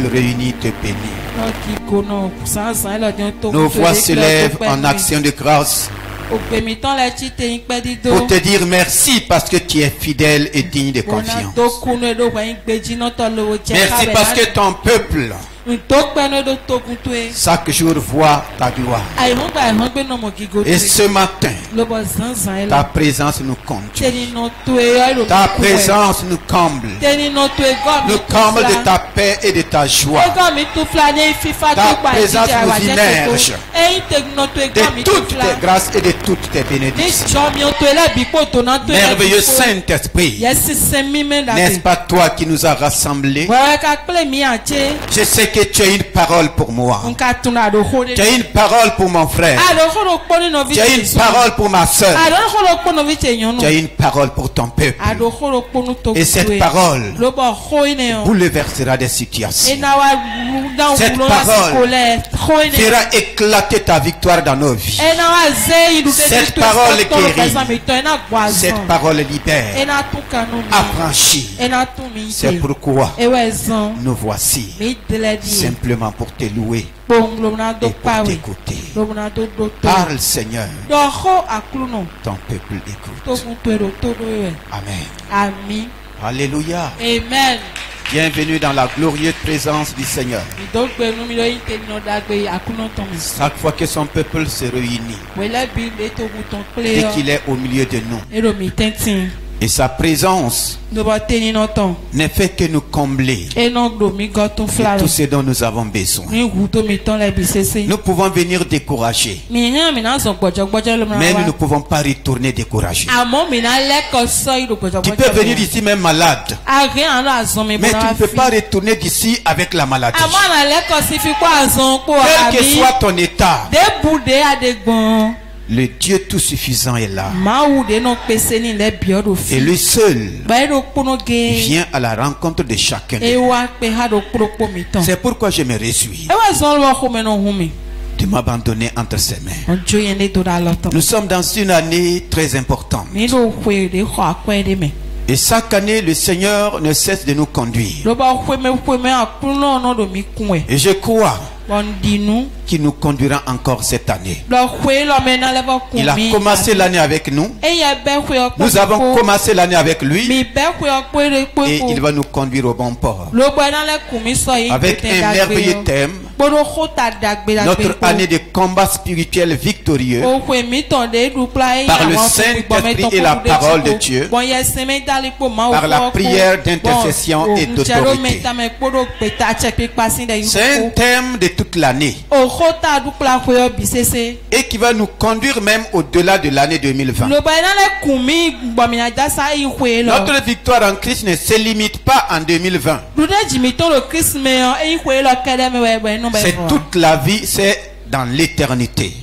peuple réuni te bénit. Nos voix s'élèvent en action de grâce pour te dire merci parce que tu es fidèle et digne de confiance. Merci parce que ton peuple chaque jour voit ta gloire. Et ce matin, ta présence nous conduit. Ta présence nous comble. Nous comble de ta paix et de ta joie. Ta présence nous immerge de toutes tes grâces et de toutes tes bénédictions. Merveilleux Saint-Esprit, n'est-ce pas toi qui nous as rassemblés? Je sais que tu as une parole pour moi. Tu as une parole pour mon frère. Tu as une parole pour ma soeur. Tu as une parole pour ton peuple. Et cette parole bouleversera des situations. Cette parole fera éclater ta victoire dans nos vies. Cette parole guérit. Cette parole libère. Affranchit. C'est pourquoi nous voici simplement pour te louer et pour t'écouter. Parle, Seigneur. Ton peuple écoute. Amen. Amen. Alléluia. Amen. Bienvenue dans la glorieuse présence du Seigneur. Chaque fois que son peuple se réunit et qu'il est au milieu de nous, et sa présence ne fait que nous combler de tout ce dont nous avons besoin. Nous pouvons venir décourager, mais nous ne pouvons pas retourner découragés. Tu peux venir ici même malade, mais tu ne peux pas retourner d'ici avec la maladie. Quel que soit ton état, le Dieu tout suffisant est là. Et lui seul vient à la rencontre de chacun. C'est pourquoi je me réjouis de m'abandonner entre ses mains. Nous sommes dans une année très importante. Et chaque année, le Seigneur ne cesse de nous conduire. Et je crois qui nous conduira encore cette année. Il a commencé l'année avec nous. Nous avons commencé l'année avec lui. Et il va nous conduire au bon port. Avec un merveilleux thème. Notre année de combat spirituel victorieux par le Saint-Esprit et la parole de Dieu, par la prière d'intercession et d'autorité. C'est un thème de toute l'année et qui va nous conduire même au-delà de l'année 2020. Notre victoire en Christ ne se limite pas en 2020. C'est toute la vie, c'est dans l'éternité.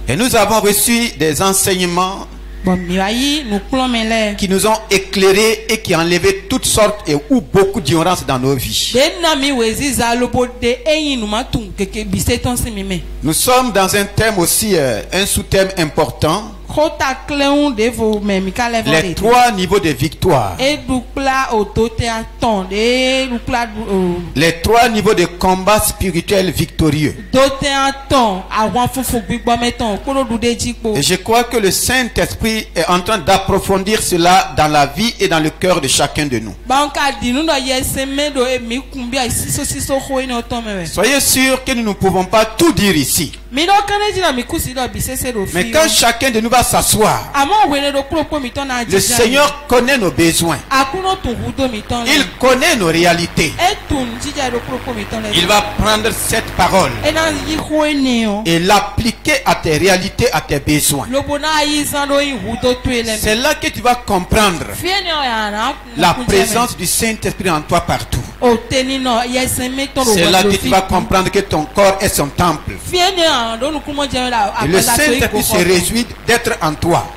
Et nous avons reçu des enseignements qui nous ont éclairés et qui ont enlevé toutes sortes et ou beaucoup d'ignorance dans nos vies. Nous sommes dans un thème aussi, un sous-thème important. Les trois niveaux de victoire. Les trois niveaux de combat spirituel victorieux. Et je crois que le Saint-Esprit est en train d'approfondir cela dans la vie et dans le cœur de chacun de nous. Soyez sûrs que nous ne pouvons pas tout dire ici. Mais quand chacun de nous va s'asseoir, le Seigneur connaît nos besoins. Il connaît nos réalités. Il va prendre cette parole et l'appliquer à tes réalités, à tes besoins. C'est là que tu vas comprendre la présence du Saint-Esprit en toi partout. C'est là que tu vas comprendre que ton corps est son temple. Et le Saint-Esprit se réjouit d'être en toi.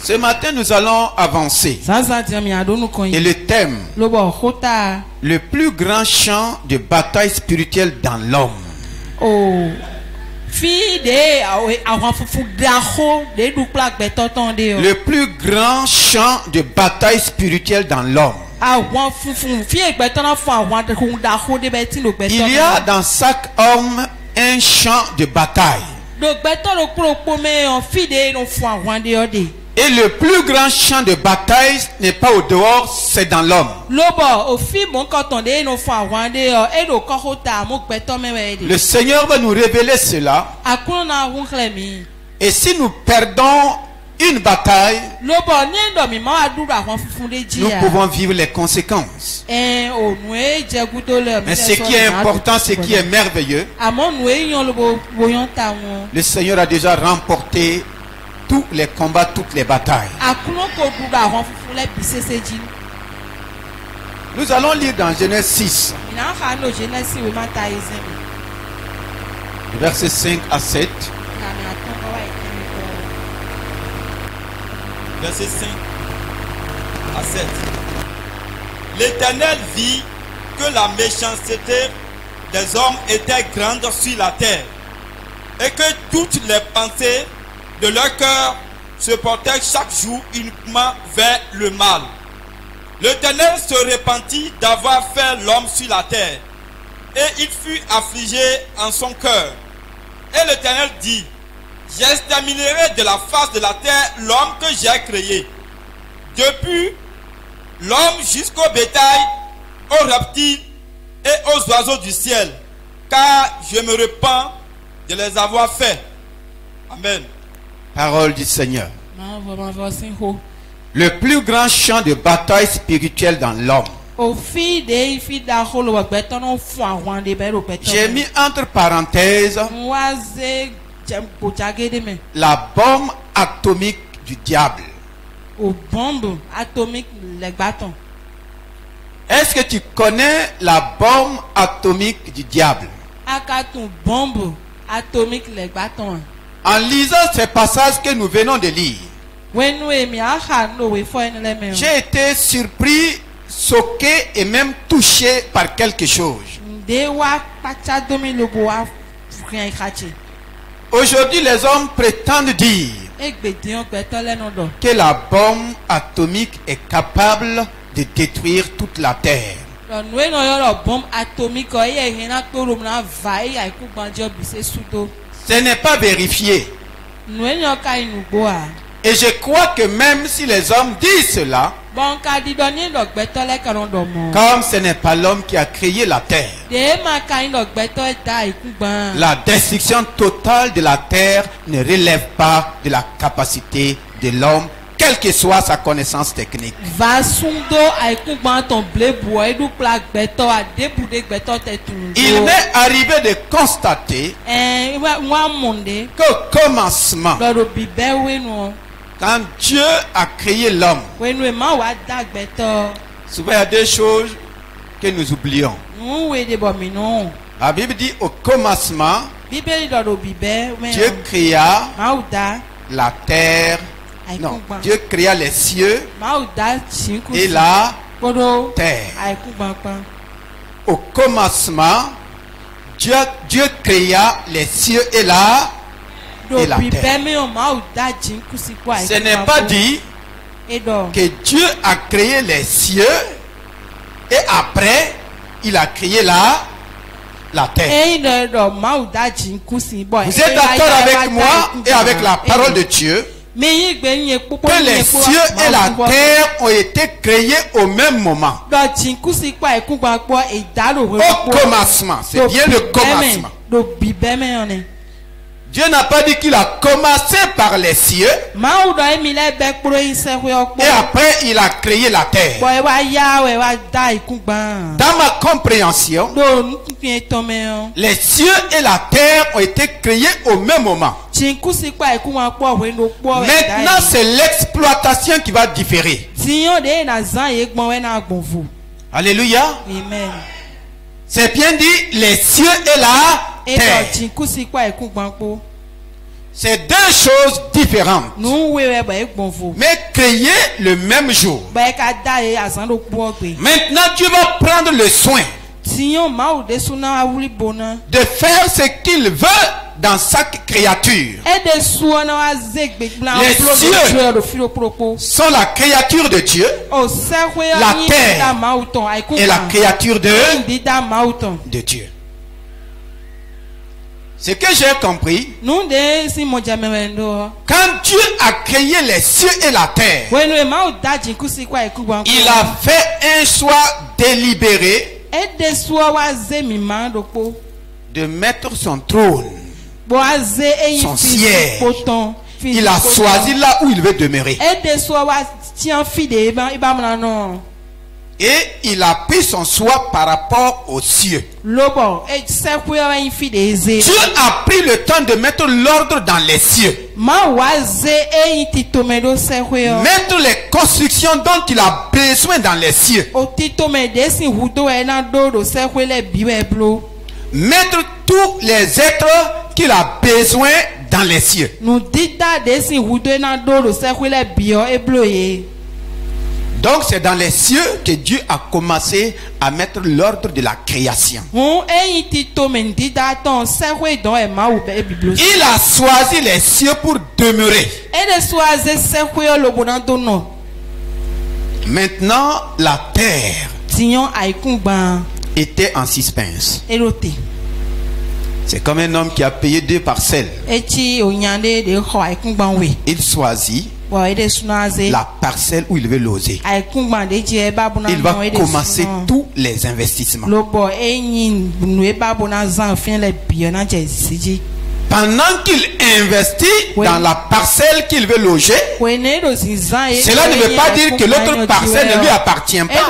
Ce matin, nous allons avancer. Et le thème, le plus grand champ de bataille spirituelle dans l'homme. Le plus grand champ de bataille spirituelle dans l'homme. Il y a dans chaque homme un champ de bataille. Et le plus grand champ de bataille n'est pas au dehors, c'est dans l'homme. Le Seigneur va nous révéler cela. Et si nous perdons une bataille, nous pouvons vivre les conséquences. Mais ce qui est important, ce qui est merveilleux, le Seigneur a déjà remporté tous les combats, toutes les batailles. Nous allons lire dans Genèse 6, versets 5 à 7. Verset 5 à 7. L'Éternel vit que la méchanceté des hommes était grande sur la terre et que toutes les pensées de leur cœur se portaient chaque jour uniquement vers le mal. L'Éternel se repentit d'avoir fait l'homme sur la terre et il fut affligé en son cœur. Et l'Éternel dit: j'exterminerai de la face de la terre l'homme que j'ai créé, depuis l'homme jusqu'au bétail, aux reptiles et aux oiseaux du ciel, car je me repens de les avoir faits. Amen. Parole du Seigneur. Le plus grand champ de bataille spirituelle dans l'homme. J'ai mis entre parenthèses la bombe atomique du diable. Est-ce que tu connais la bombe atomique du diable? En lisant ces passages que nous venons de lire, j'ai été surpris, choqué et même touché par quelque chose. Aujourd'hui, les hommes prétendent dire que la bombe atomique est capable de détruire toute la terre. Ce n'est pas vérifié. Et je crois que même si les hommes disent cela, comme ce n'est pas l'homme qui a créé la terre, la destruction totale de la terre ne relève pas de la capacité de l'homme, quelle que soit sa connaissance technique. Il m'est arrivé de constater qu'au commencement, quand Dieu a créé l'homme, souvent il y a deux choses que nous oublions. La Bible dit au commencement, Dieu créa la terre. Non, Dieu créa les cieux et la terre. Au commencement, Dieu créa les cieux et la terre. Ce n'est pas dit que Dieu a créé les cieux et après il a créé la terre. Vous êtes d'accord avec moi et avec la parole de Dieu que les cieux et la terre ont été créés au même moment. Au commencement, c'est bien le commencement. Dieu n'a pas dit qu'il a commencé par les cieux et après il a créé la terre. Dans ma compréhension, les cieux et la terre ont été créés au même moment. Maintenant, c'est l'exploitation qui va différer. Alléluia. Amen. C'est bien dit, les cieux et la terre. C'est deux choses différentes. Mais créées le même jour. Maintenant, Dieu va prendre le soin de faire ce qu'il veut dans chaque créature. Les cieux sont la créature de Dieu. La terre est la créature de Dieu. Ce que j'ai compris, quand Dieu a créé les cieux et la terre, il a fait un choix délibéré de mettre son trône, son siège. Il a choisi là où il veut demeurer. Et il a pris son choix par rapport aux cieux. Dieu a pris le temps de mettre l'ordre dans les cieux. Mettre les constructions dont il a besoin dans les cieux. Mettre tous les êtres qu'il a besoin dans les cieux. Donc c'est dans les cieux que Dieu a commencé à mettre l'ordre de la création. Il a choisi les cieux pour demeurer. Maintenant, la terre était en suspense. C'est comme un homme qui a payé 2 parcelles. Il choisit la parcelle où il veut loger. Il va commencer tous les investissements. Pendant qu'il investit dans la parcelle qu'il veut loger, cela ne veut pas dire que l'autre parcelle ne lui appartient pas.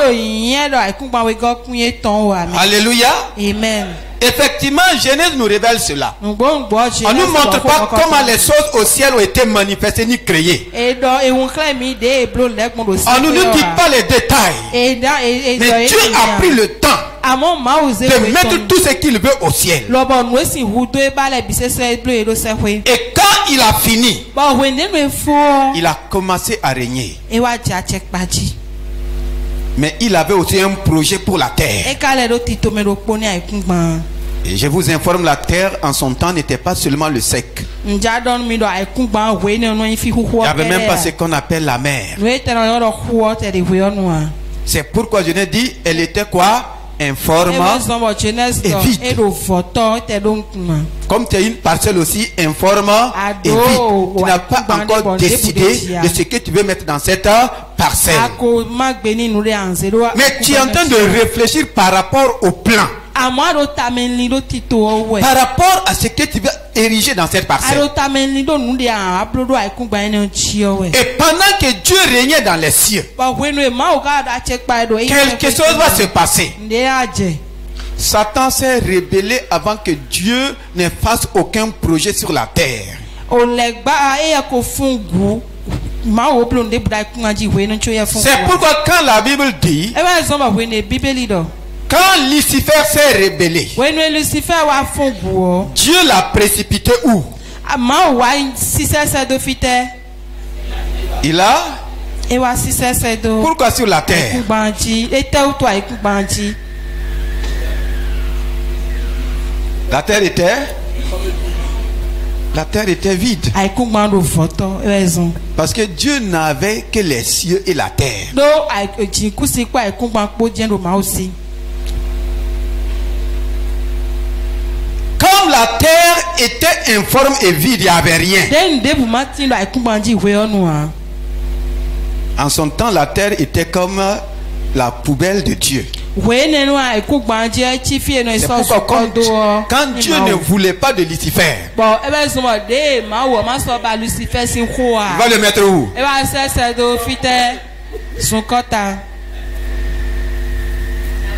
Alléluia. Amen. Effectivement, Genèse nous révèle cela. On ne nous montre pas comment les choses au ciel ont été manifestées ni créées. On ne nous dit pas les détails. Mais Dieu a pris le temps de mettre tout ce qu'il veut au ciel. Et quand il a fini, il a commencé à régner. Mais il avait aussi un projet pour la terre. Et je vous informe, la terre en son temps n'était pas seulement le sec. Il n'y avait même pas ce qu'on appelle la mer. C'est pourquoi je l'ai dit, elle était quoi? Informe et vide. Comme tu as une parcelle aussi informe et vide, tu n'as pas encore décidé de ce que tu veux mettre dans cette parcelle. Mais tu es en train de réfléchir par rapport au plan. Par rapport à ce que tu veux ériger dans cette parcelle. Et pendant que Dieu régnait dans les cieux, quelque chose va se passer. Satan s'est rebellé avant que Dieu ne fasse aucun projet sur la terre. C'est pourquoi quand la Bible dit, quand Lucifer s'est rebellé, Dieu l'a précipité où? Il a? Pourquoi sur la terre? La terre était vide. Parce que Dieu n'avait que les cieux et la terre. Comme la terre était informe et vide, il n'y avait rien. En son temps, la terre était comme la poubelle de Dieu. C'est pourquoi quand Dieu ne voulait pas de Lucifer, il va le mettre où?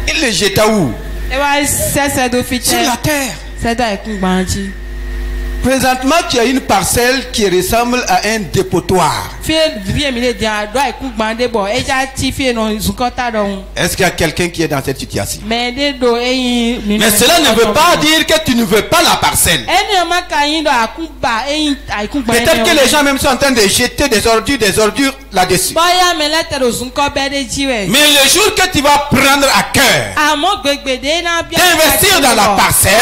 Il le jeta où? Sur la terre. Présentement, tu as une parcelle qui ressemble à un dépotoir. Est-ce qu'il y a quelqu'un qui est dans cette situation? Mais cela ne veut pas dire que tu ne veux pas la parcelle. Peut-être que les gens même sont en train de jeter des ordures là-dessus. Mais le jour que tu vas prendre à cœur d'investir dans la parcelle,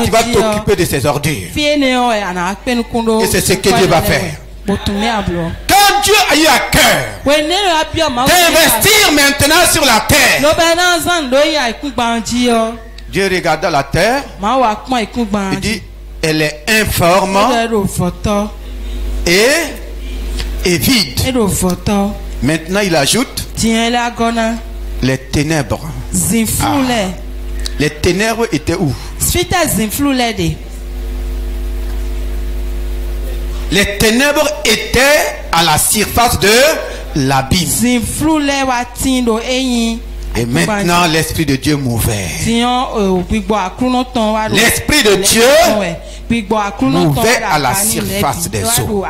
tu vas t'occuper de ces ordures. Et c'est ce que Dieu va faire. Quand Dieu a eu à cœur d'investir maintenant sur la terre, Dieu regarda la terre et dit, elle est informe et vide. Maintenant il ajoute les ténèbres. Les ténèbres étaient où? Les ténèbres étaient à la surface de l'abîme. Et maintenant l'Esprit de Dieu mouvait. L'Esprit de Dieu mouvait à la surface des eaux.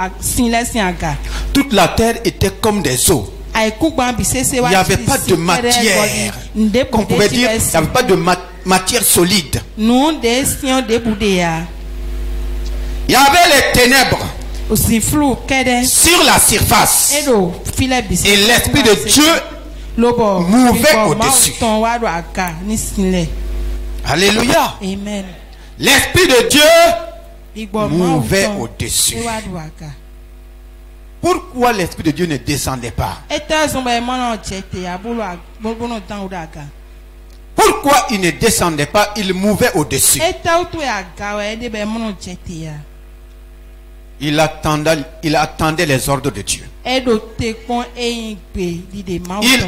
Toute la terre était comme des eaux. Il n'y avait pas de matière. On pouvait dire, il n'y avait pas de matière solide. Il y avait les ténèbres sur la surface. Et l'Esprit de Dieu mouvait au-dessus. Alléluia. Amen. L'Esprit de Dieu mouvait au-dessus. Pourquoi l'Esprit de Dieu ne descendait pas? Pourquoi il ne descendait pas? Il mouvait au-dessus. Il attendait les ordres de Dieu. Il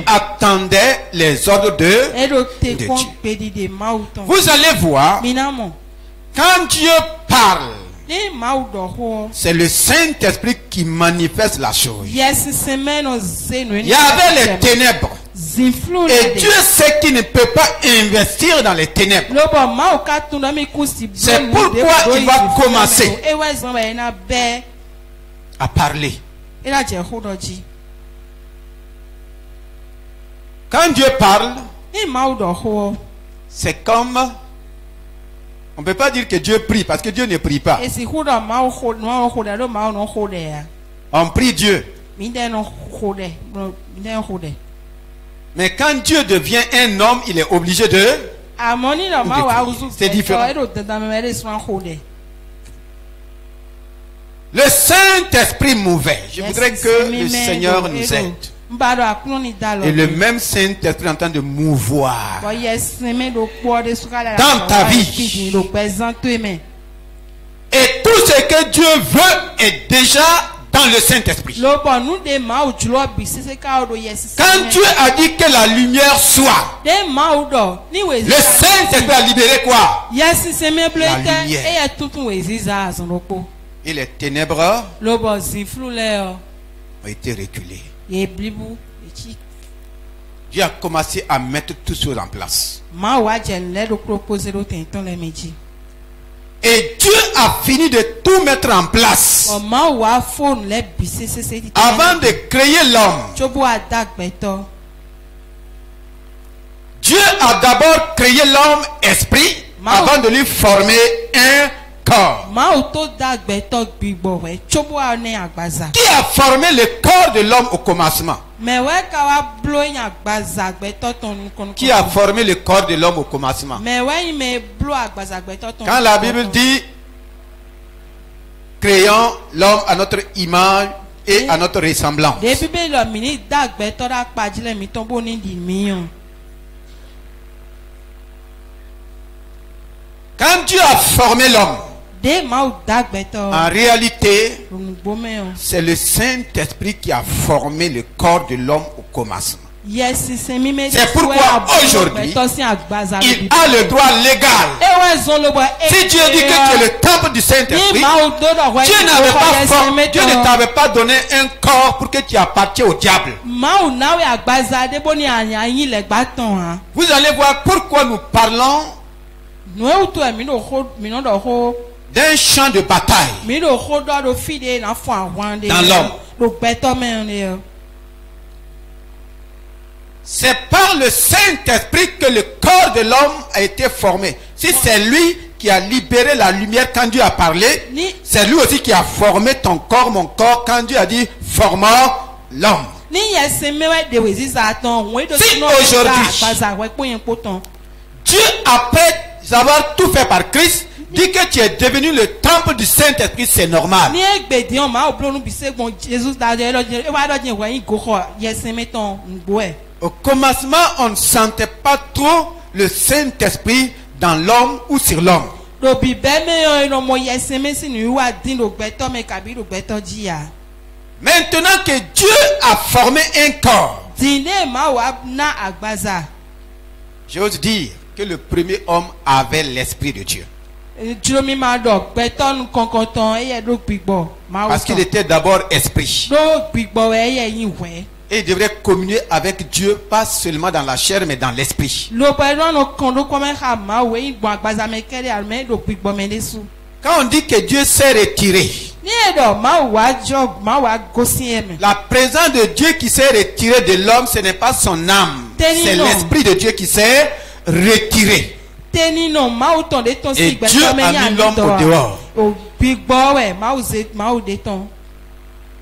attendait les ordres de Dieu. Vous allez voir, quand Dieu parle, c'est le Saint-Esprit qui manifeste la chose. Il y avait les ténèbres. Et Dieu sait qu'il ne peut pas investir dans les ténèbres. C'est pourquoi il va commencer à parler. Quand Dieu parle, c'est comme... On ne peut pas dire que Dieu prie parce que Dieu ne prie pas. On prie Dieu. Mais quand Dieu devient un homme, il est obligé de... C'est différent. Le Saint-Esprit mouvait. Je voudrais que le Seigneur nous aide. Et le même Saint-Esprit est en train de mouvoir dans ta vie. Et tout ce que Dieu veut est déjà dans le Saint-Esprit. Quand Dieu a dit que la lumière soit, le Saint-Esprit a libéré quoi? La lumière. Et les ténèbres ont été reculées. Dieu a commencé à mettre tout cela en place. Et Dieu a fini de tout mettre en place. Avant de créer l'homme, Dieu a d'abord créé l'homme esprit avant de lui former un corps. Qui a formé le corps de l'homme au commencement? Qui a formé le corps de l'homme au commencement? Quand la Bible dit créons l'homme à notre image et à notre ressemblance, quand Dieu a formé l'homme, en réalité, c'est le Saint-Esprit qui a formé le corps de l'homme au commencement. C'est pourquoi aujourd'hui, il a le droit légal. Si Dieu dit que tu es le temple du Saint-Esprit, Dieu ne t'avait pas donné un corps pour que tu appartiennes au diable. Vous allez voir pourquoi nous parlons d'un champ de bataille dans l'homme. C'est par le Saint-Esprit que le corps de l'homme a été formé. Si c'est lui qui a libéré la lumière quand Dieu a parlé, c'est lui aussi qui a formé ton corps, mon corps, quand Dieu a dit formons l'homme. Si aujourd'hui, Dieu, après avoir tout fait par Christ, dit que tu es devenu le temple du Saint-Esprit, c'est normal. Au commencement, on ne sentait pas trop le Saint-Esprit dans l'homme ou sur l'homme. Maintenant que Dieu a formé un corps, j'ose dire que le premier homme avait l'Esprit de Dieu. Parce qu'il était d'abord esprit. Et il devrait communier avec Dieu, pas seulement dans la chair, mais dans l'esprit. Quand on dit que Dieu s'est retiré, la présence de Dieu qui s'est retirée de l'homme, ce n'est pas son âme. C'est l'Esprit de Dieu qui s'est retiré. Et Dieu a mis l'homme au dehors.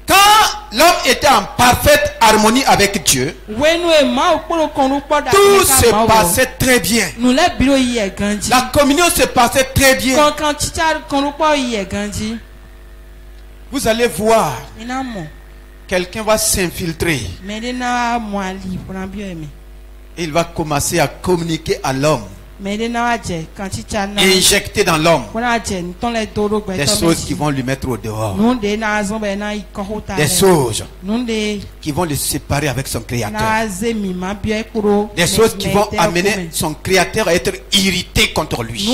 Quand l'homme était en parfaite harmonie avec Dieu, tout se passait très bien. La communion se passait très bien. Vous allez voir, quelqu'un va s'infiltrer. Et il va commencer à communiquer à l'homme. Injecter dans l'homme des choses qui vont lui mettre au dehors, des choses qui vont le séparer avec son créateur, des choses qui vont amener son créateur à être irrité contre lui.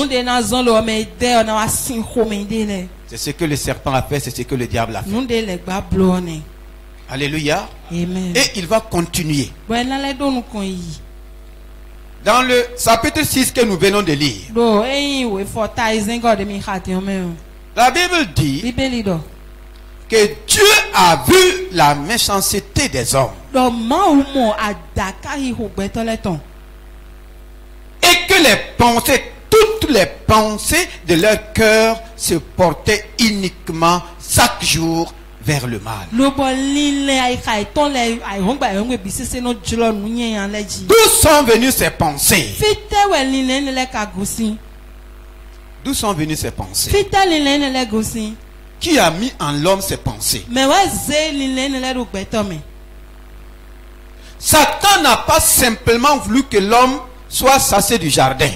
C'est ce que le serpent a fait, c'est ce que le diable a fait. Alléluia. Amen. Et il va continuer. Dans le chapitre 6 que nous venons de lire, la Bible dit que Dieu a vu la méchanceté des hommes et que les pensées, toutes les pensées de leur cœur se portaient uniquement chaque jour vers le mal. D'où sont venues ces pensées? D'où sont venues ces pensées? Qui a mis en l'homme ces pensées? Satan n'a pas simplement voulu que l'homme soit chassé du jardin.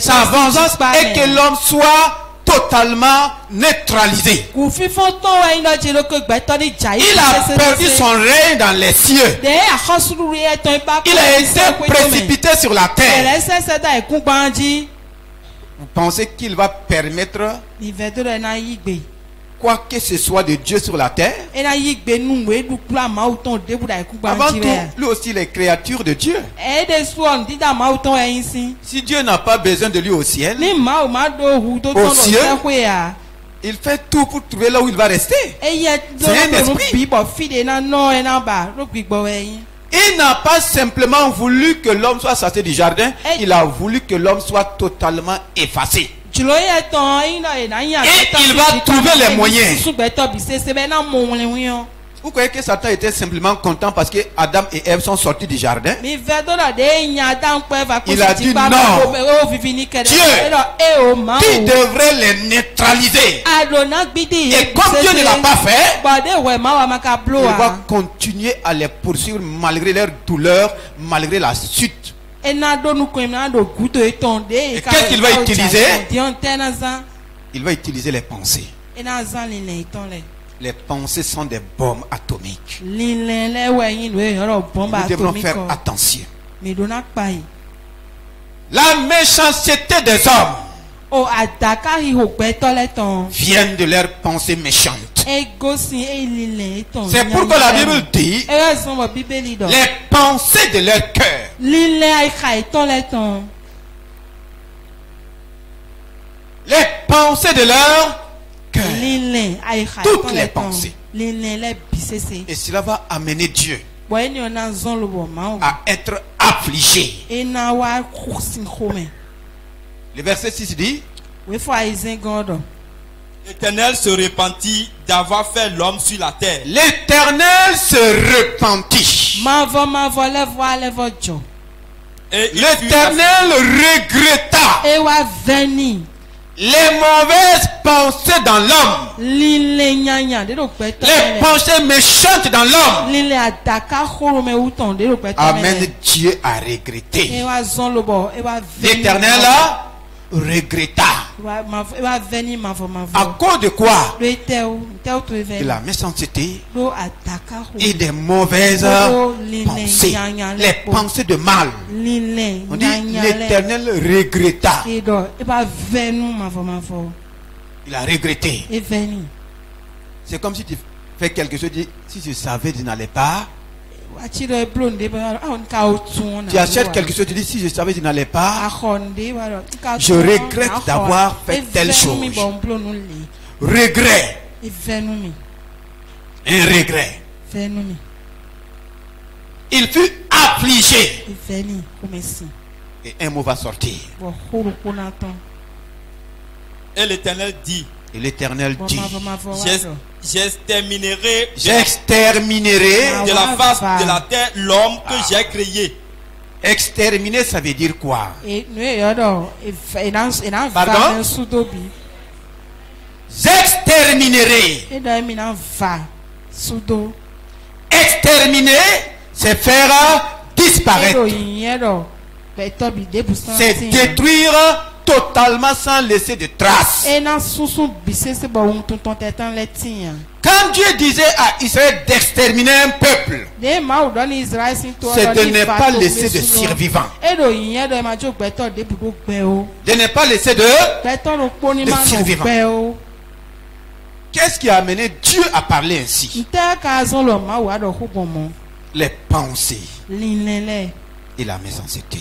Sa vengeance est que l'homme soit totalement neutralisé. Il a perdu son règne dans les cieux. Il a été précipité sur la terre. Vous pensez qu'il va permettre quoi que ce soit de Dieu sur la terre? Avant tout, lui aussi les créatures de Dieu. Si Dieu n'a pas besoin de lui au ciel, il fait tout pour trouver là où il va rester. C'est un esprit. Il n'a pas simplement voulu que l'homme soit chassé du jardin, il a voulu que l'homme soit totalement effacé. Et il va trouver les moyens. Vous croyez que Satan était simplement content parce que Adam et Ève sont sortis du jardin? Il a dit non. Dieu, qui devrait les neutraliser. Et comme Dieu ne l'a pas fait, il va continuer à les poursuivre malgré leur douleur, malgré la chute. Et qu'est-ce qu'il va utiliser? Il va utiliser les pensées. Les pensées sont des bombes atomiques. Nous devrons faire attention. La méchanceté des hommes vient de leurs pensées méchantes. C'est pourquoi la Bible dit les pensées de leur cœur les pensées de leur cœur. Toutes les pensées. Et cela va amener Dieu à être affligé. Le verset 6 dit: l'Éternel se repentit d'avoir fait l'homme sur la terre. L'Éternel se repentit. Et l'Éternel regretta les mauvaises pensées dans l'homme, les pensées méchantes dans l'homme. Amen. Dieu a regretté. L'Éternel a regretta. À cause de quoi? De la méchanceté et des mauvaises pensées, les pensées de mal. On dit l'Éternel regretta. Il a regretté. C'est comme si tu fais quelque chose, si je savais, je n'allais pas. Tu achètes quelque chose, tu dis si je savais, je n'allais pas. Je regrette d'avoir fait telle chose. Regret. Un regret. Il fut affligé. Et un mot va sortir. Et l'Éternel dit: et l'Éternel dit: j'exterminerai de la face de la terre l'homme que j'ai créé. Exterminer, ça veut dire quoi? Pardon? J'exterminerai. Exterminer, c'est faire disparaître. C'est détruire totalement sans laisser de traces. Quand Dieu disait à Israël d'exterminer un peuple, c'est de ne pas laisser de survivants. De ne pas laisser de survivants. Qu'est-ce qui a amené Dieu à parler ainsi? Les pensées et la méchanceté.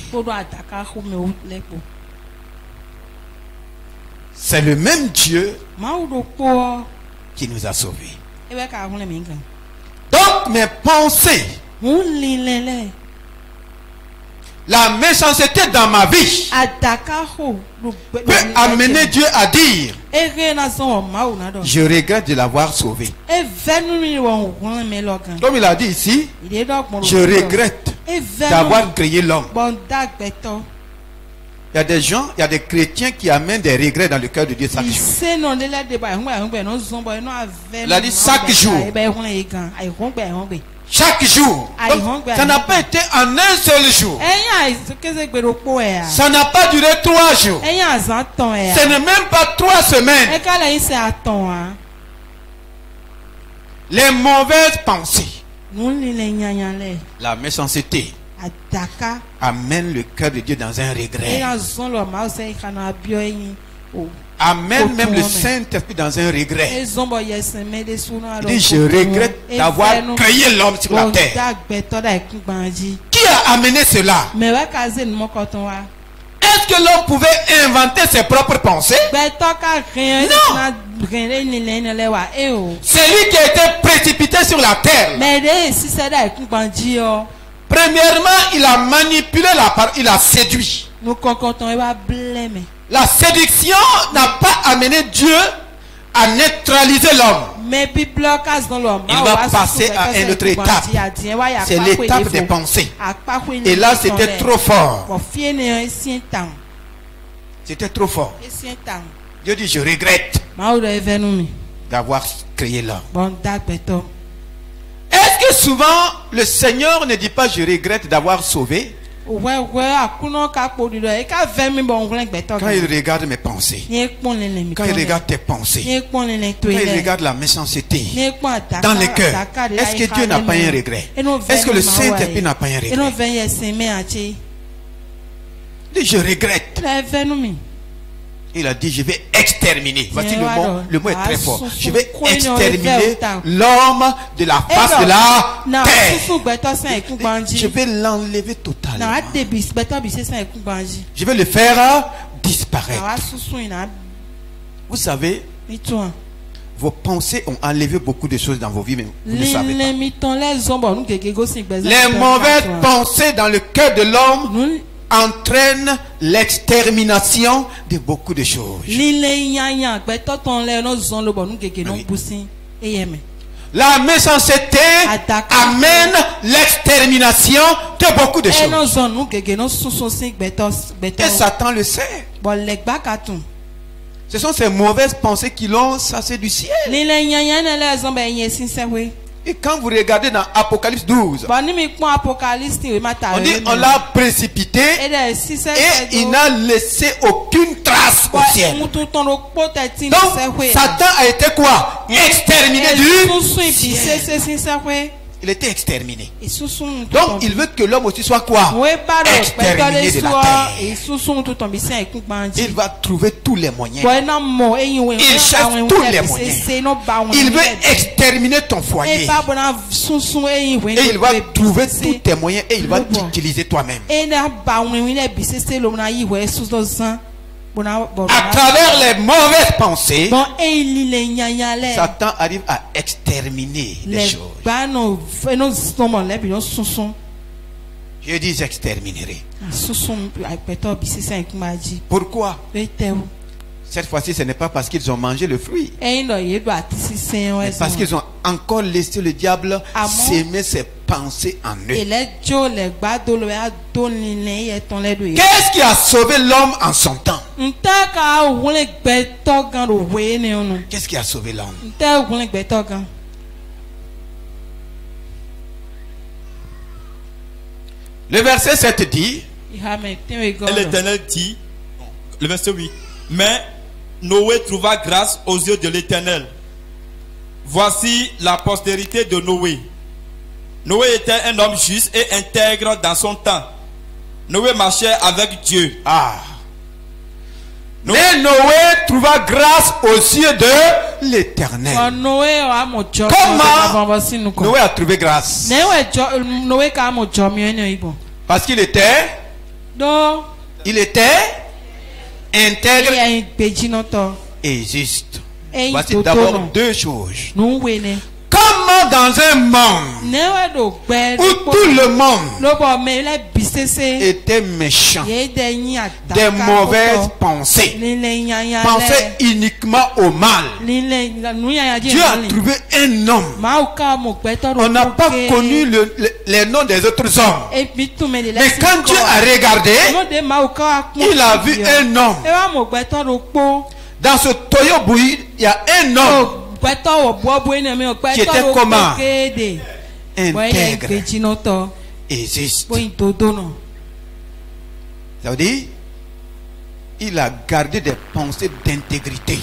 C'est le même Dieu qui nous a sauvés. Donc mes pensées, la méchanceté dans ma vie peut amener Dieu à dire: je regrette de l'avoir sauvé. Comme il a dit ici, je regrette d'avoir créé l'homme. Il y a des gens, il y a des chrétiens qui amènent des regrets dans le cœur de Dieu chaque jour. Il a dit chaque jour. Chaque jour. Donc, ça n'a pas été en un seul jour. Ça n'a pas duré 3 jours. Ce n'est même pas 3 semaines. Les mauvaises pensées, la méchanceté, amène le cœur de Dieu dans un regret. Amène même le Saint-Esprit dans un regret. Il dit: je regrette d'avoir créé l'homme sur la terre. Qui a amené cela? Est-ce que l'homme pouvait inventer ses propres pensées? Non. C'est lui qui a été précipité sur la terre. Premièrement, il a manipulé la parole, il a séduit. La séduction n'a pas amené Dieu à neutraliser l'homme. Il va passer à une autre étape. C'est l'étape des pensées. Et là, c'était trop fort. C'était trop fort. Dieu dit: je regrette d'avoir créé l'homme. Est-ce que souvent le Seigneur ne dit pas: je regrette d'avoir sauvé? Quand il regarde mes pensées, quand il regarde tes pensées, quand il regarde la méchanceté dans les cœurs, est-ce que Dieu n'a pas un regret? Est-ce que le Saint-Esprit n'a pas un regret? Il dit: je regrette. Il a dit: je vais exterminer. Voici le mot est très fort. Je vais exterminer l'homme de la face de la terre. Je vais l'enlever totalement. Je vais le faire disparaître. Vous savez, vos pensées ont enlevé beaucoup de choses dans vos vies, mais vous ne savez pas. Les mauvaises pensées dans le cœur de l'homme entraînent l'extermination de beaucoup de choses. La méchanceté amène l'extermination de beaucoup de choses. Et Satan le sait. Ce sont ces mauvaises pensées qui l'ont chassé du ciel. Et quand vous regardez dans Apocalypse 12, on dit on l'a précipité et il n'a laissé aucune trace au ciel. Donc Satan a été quoi? Exterminé du ciel. Il était exterminé. Donc il veut que l'homme aussi soit quoi? Exterminé de la terre. Il va trouver tous les moyens. Il cherche tous les moyens. Il veut exterminer ton foyer. Et il va trouver tous tes moyens et il va t'utiliser toi-même. À travers les mauvaises pensées, Satan arrive à exterminer les choses. Je dis j'exterminerai. Pourquoi? Cette fois-ci, ce n'est pas parce qu'ils ont mangé le fruit, mais parce qu'ils ont encore laissé le diable s'aimer ses pensées en eux. Qu'est-ce qui a sauvé l'homme en son temps? Qu'est-ce qui a sauvé l'homme? Le verset 7 dit, et l'Éternel dit, le verset 8, mais Noé trouva grâce aux yeux de l'Éternel. Voici la postérité de Noé. Noé était un homme juste et intègre dans son temps. Noé marchait avec Dieu. Mais Noé trouva grâce aux yeux de l'Éternel. Comment Noé a trouvé grâce? Parce qu'il était intègre et juste. Voici d'abord deux choses. Comment dans un monde où tout le monde était méchant, des mauvaises pensées, pensait uniquement au mal, Dieu a trouvé un homme. On n'a pas connu les noms des autres hommes, mais quand Dieu a regardé, il a vu un homme. Dans ce toyo-bouilli, il y a un homme qui était comment? Intègre et juste. Ça veut dire, il a gardé des pensées d'intégrité.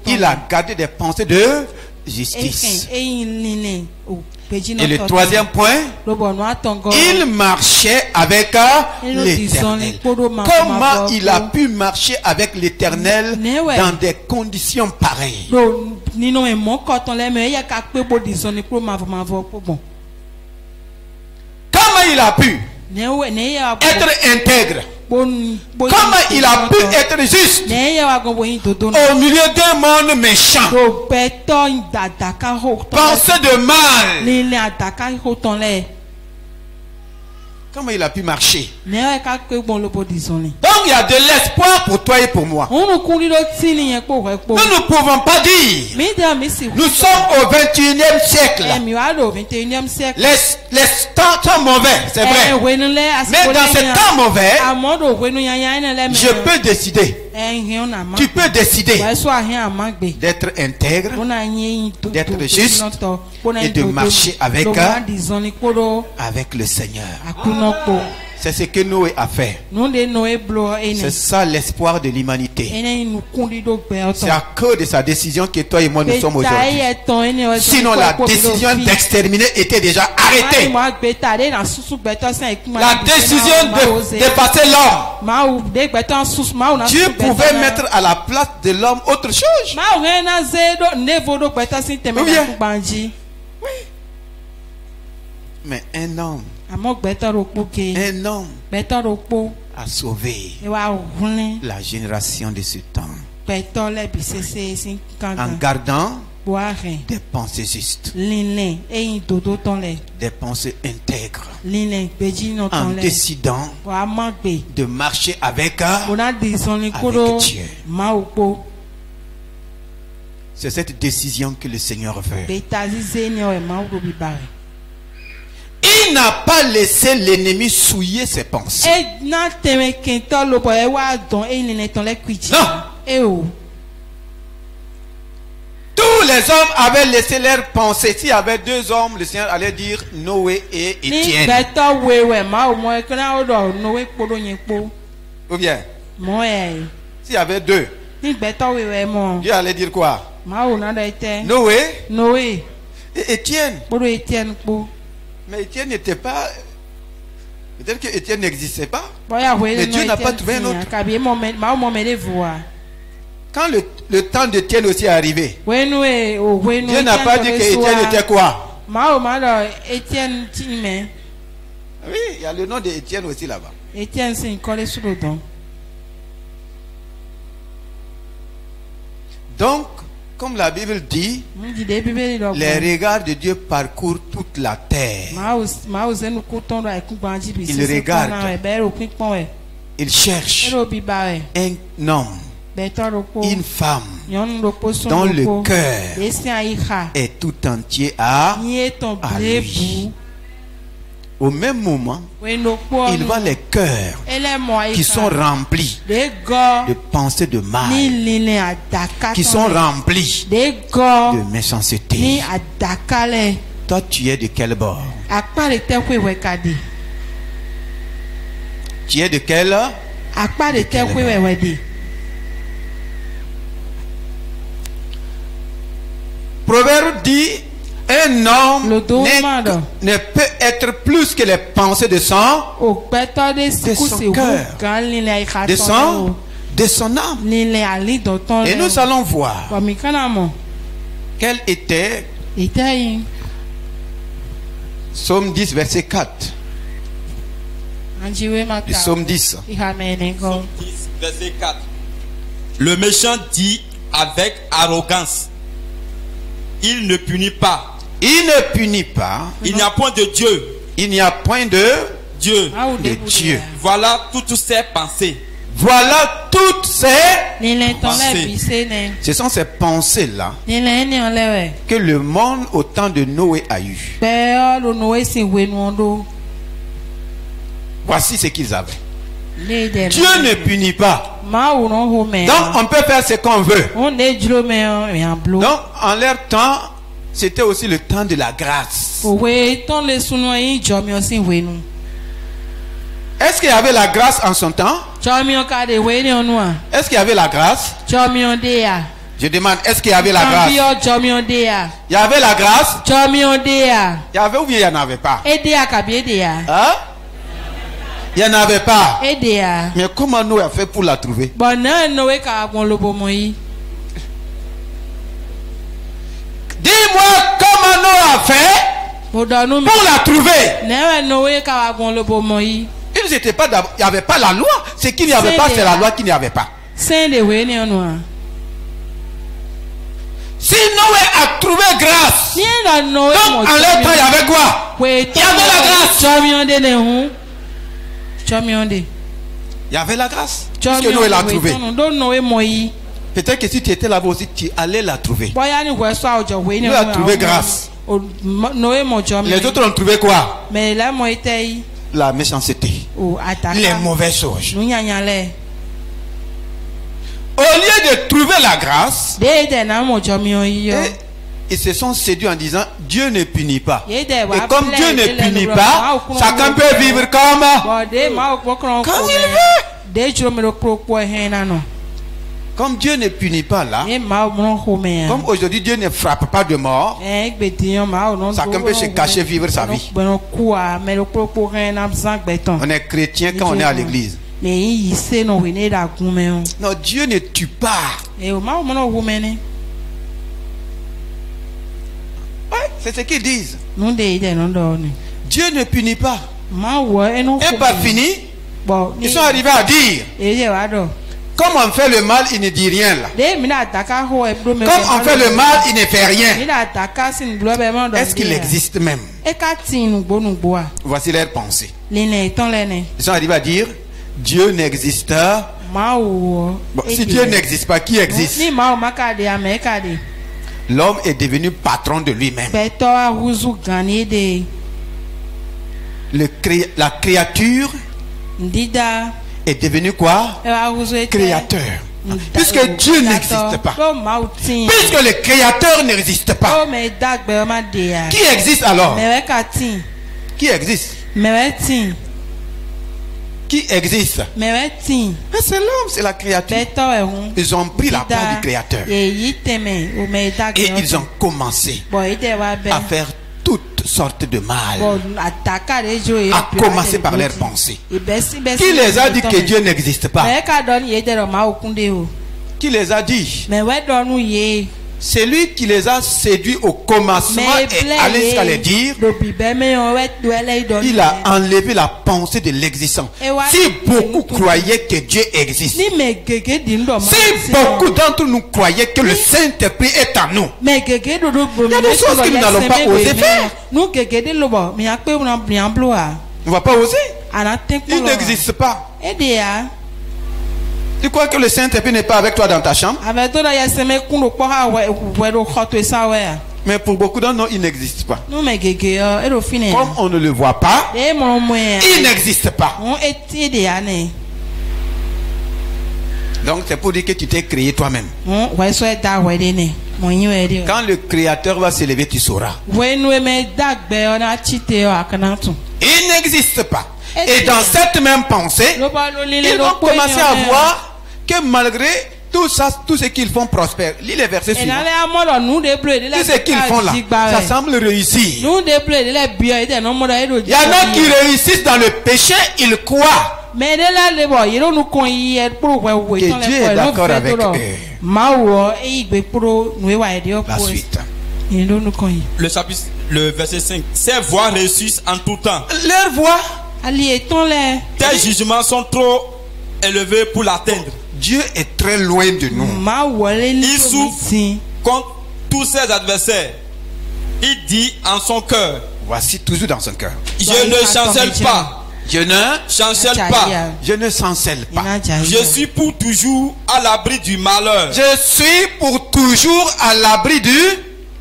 Il a gardé des pensées de justice. Et le troisième point, il marchait avec l'Éternel. Comment il a pu marcher avec l'Éternel dans des conditions pareilles? Comment il a pu être intègre? Comment il a pu être juste au milieu d'un monde méchant, penser de mal? Comment il a pu marcher? Donc il y a de l'espoir pour toi et pour moi. Nous ne pouvons pas dire nous sommes au 21e siècle. Les temps sont mauvais, c'est vrai. Mais dans ces temps mauvais, je peux décider. Tu peux décider d'être intègre, d'être juste et de marcher avec le Seigneur. C'est ce que Noé a fait. C'est ça l'espoir de l'humanité. C'est à cause de sa décision que toi et moi nous sommes aujourd'hui. Sinon la décision d'exterminer était déjà arrêtée. La décision d'effacer l'homme. Dieu pouvait mettre à la place de l'homme autre chose. Oui. Mais un homme a sauvé la génération de ce temps en gardant des pensées justes, des pensées intègres, en décidant de marcher avec Dieu. C'est cette décision que le Seigneur veut. Il n'a pas laissé l'ennemi souiller ses pensées. Non. Tous les hommes avaient laissé leurs pensées. S'il y avait deux hommes, le Seigneur allait dire Noé et Étienne. Ou bien, s'il y avait deux, Dieu allait dire quoi? Noé et Étienne. Mais Étienne n'était pas... Peut-être que Étienne n'existait pas. Mais Dieu n'a pas trouvé un autre. Quand le temps d'Étienne aussi est arrivé, Dieu n'a pas dit qu'Étienne était quoi? Oui, il y a le nom d'Étienne aussi là-bas. Donc, comme la Bible dit, les regards de Dieu parcourent toute la terre. Il regarde, il cherche un homme, une femme dont le cœur est tout entier à lui. Au même moment, il voit les cœurs qui sont remplis de pensées de mal, qui sont remplis de méchanceté. Toi, tu es de quel bord? Tu es de quel bord? Proverbe dit: un homme ne peut être plus que les pensées de son cœur, de son âme. Et nous allons voir quel était Psaume 10, verset 4. Le Psaume 10. Psaume 10, verset 4. Le méchant dit avec arrogance: il ne punit pas. Il ne punit pas. Il n'y a point de Dieu. Il n'y a point de Dieu. Dieu. Voilà toutes ces pensées. Voilà toutes ces pensées. Ce sont ces pensées-là que le monde au temps de Noé a eu. Voici ce qu'ils avaient. Dieu ne punit pas. Donc on peut faire ce qu'on veut. Donc en leur temps, c'était aussi le temps de la grâce. Est-ce qu'il y avait la grâce en son temps? Est-ce qu'il y avait la grâce? Je demande, est-ce qu'il y avait la grâce? Il y avait la grâce? Il y avait ou bien il n'y en avait pas? Hein? Il n'y en avait pas. Mais comment Noé a fait pour la trouver? Dis-moi comment Noé a fait pour la trouver. Il n'y avait pas la loi. Ce qu'il n'y avait pas, c'est la loi qu'il n'y avait pas. Si Noé a trouvé grâce, donc en leur temps, il y avait quoi? Il y avait la grâce. Il y avait la grâce. Parce que Noé l'a trouvé. Peut-être que si tu étais là-bas aussi, tu allais la trouver. Noé a trouvé grâce. Les autres ont trouvé quoi? La méchanceté. Les mauvaises choses. Au lieu de trouver la grâce, ils se sont séduits en disant Dieu ne punit pas. Et comme Dieu ne punit pas, chacun peut vivre comme il veut. Comme Dieu ne punit pas là, comme aujourd'hui Dieu ne frappe pas de mort, chacun peut se cacher, vivre sa vie. On est chrétien quand on est à l'église. Non, Dieu ne tue pas. Ouais, c'est ce qu'ils disent. Dieu ne punit pas. Et pas fini. Ils sont arrivés à dire, comme on fait le mal, il ne dit rien là. Comme on fait le mal, il ne fait rien. Est-ce qu'il existe même? Voici leur pensée. Ils sont arrivés à dire, Dieu n'existe pas. Bon, si Dieu n'existe pas, qui existe? L'homme est devenu patron de lui-même. La créature est devenue quoi? Créateur. Puisque Dieu n'existe pas. Puisque le créateur n'existe pas. Qui existe alors? Qui existe? Qui existe? C'est l'homme, c'est la créature. Ils ont pris la part du créateur. Et ils ont commencé à faire toutes sortes de mal. À commencer par leurs pensées. Qui les a dit que Dieu n'existe pas? Qui les a dit? C'est lui qui les a séduits au commencement et allé jusqu'à les dire. Il a enlevé la pensée de l'existence. Si beaucoup croyaient que Dieu existe, si beaucoup d'entre nous croyaient que le Saint-Esprit est en nous, il y a des choses que nous n'allons pas oser faire. On ne va pas oser. Il n'existe pas. Tu crois que le Saint-Esprit n'est pas avec toi dans ta chambre? Mais pour beaucoup d'entre nous, il n'existe pas. Comme on ne le voit pas, il n'existe pas. Donc c'est pour dire que tu t'es créé toi-même. Quand le Créateur va s'élever, tu sauras. Il n'existe pas. Et dans cette même pensée, ils vont commencer à voir que malgré tout ça, tout ce qu'ils font prospère. Lis les versets suivants. Tout ce qu'ils font là, ça semble réussir. Il y en a qui réussissent dans le péché, ils croient que Dieu est d'accord avec eux. La suite. Le verset 5. Ces voix réussissent en tout temps. Leurs voix. Tes jugements sont trop élevés pour l'atteindre. Dieu est très loin de nous. Il souffre contre tous ses adversaires. Il dit en son cœur. Voici toujours dans son cœur. Je ne chancelle pas. Je ne chancelle pas. Je ne chancelle pas. Je suis pour toujours à l'abri du malheur. Je suis pour toujours à l'abri du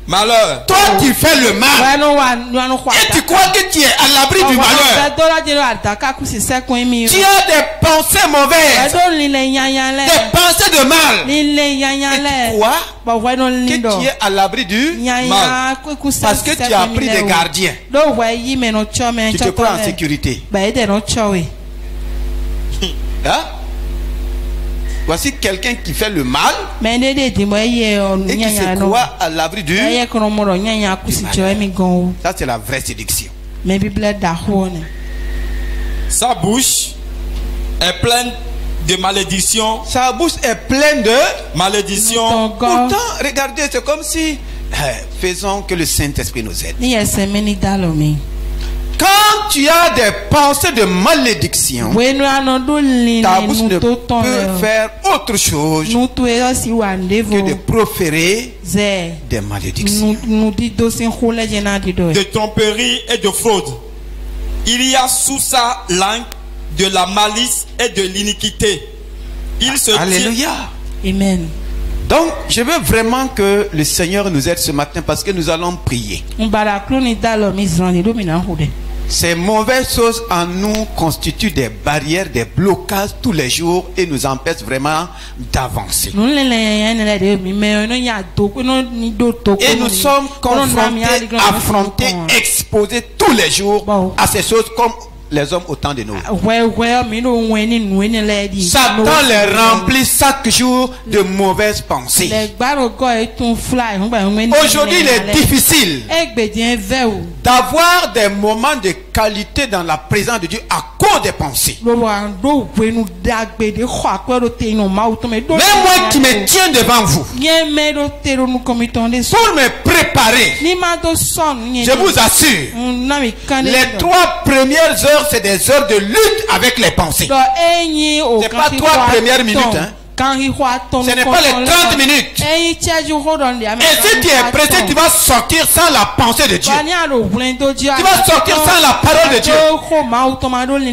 malheur. Toi tu fais le mal. Et tu crois que tu es à l'abri du malheur. Tu as des pensées mauvaises. Des pensées de mal. Et tu crois que tu es à l'abri du mal. Parce que tu as pris des gardiens. Tu te crois en sécurité. Hein? Voici quelqu'un qui fait le mal et qui se croit à l'abri du mal. Ça c'est la vraie séduction. Sa bouche est pleine de malédiction. Sa bouche est pleine de malédiction. Pourtant, regardez, c'est comme si faisons que le Saint-Esprit nous aide. Quand tu as des pensées de malédiction, ta bouche ne peut faire autre chose que de proférer des malédictions. De tromperie et de fraude. Il y a sous sa langue de la malice et de l'iniquité. Il se Alléluia. Amen. Donc, je veux vraiment que le Seigneur nous aide ce matin parce que nous allons prier. Ces mauvaises choses en nous constituent des barrières, des blocages tous les jours et nous empêchent vraiment d'avancer. Et nous sommes confrontés, affrontés, exposés tous les jours à ces choses comme les hommes au temps de nous. Satan les remplit chaque jour de mauvaises pensées. Aujourd'hui, il est difficile d'avoir des moments de qualité dans la présence de Dieu à cause des pensées. Même moi qui me tiens devant vous pour me préparer, je vous assure, les 3 premières heures heures, c'est des heures de lutte avec les pensées. C'est pas 3 premières minutes. Hein. Ce n'est pas les 30 minutes. Et si tu es pressé, tu vas sortir sans la pensée de Dieu. Tu vas sortir sans la parole de Dieu.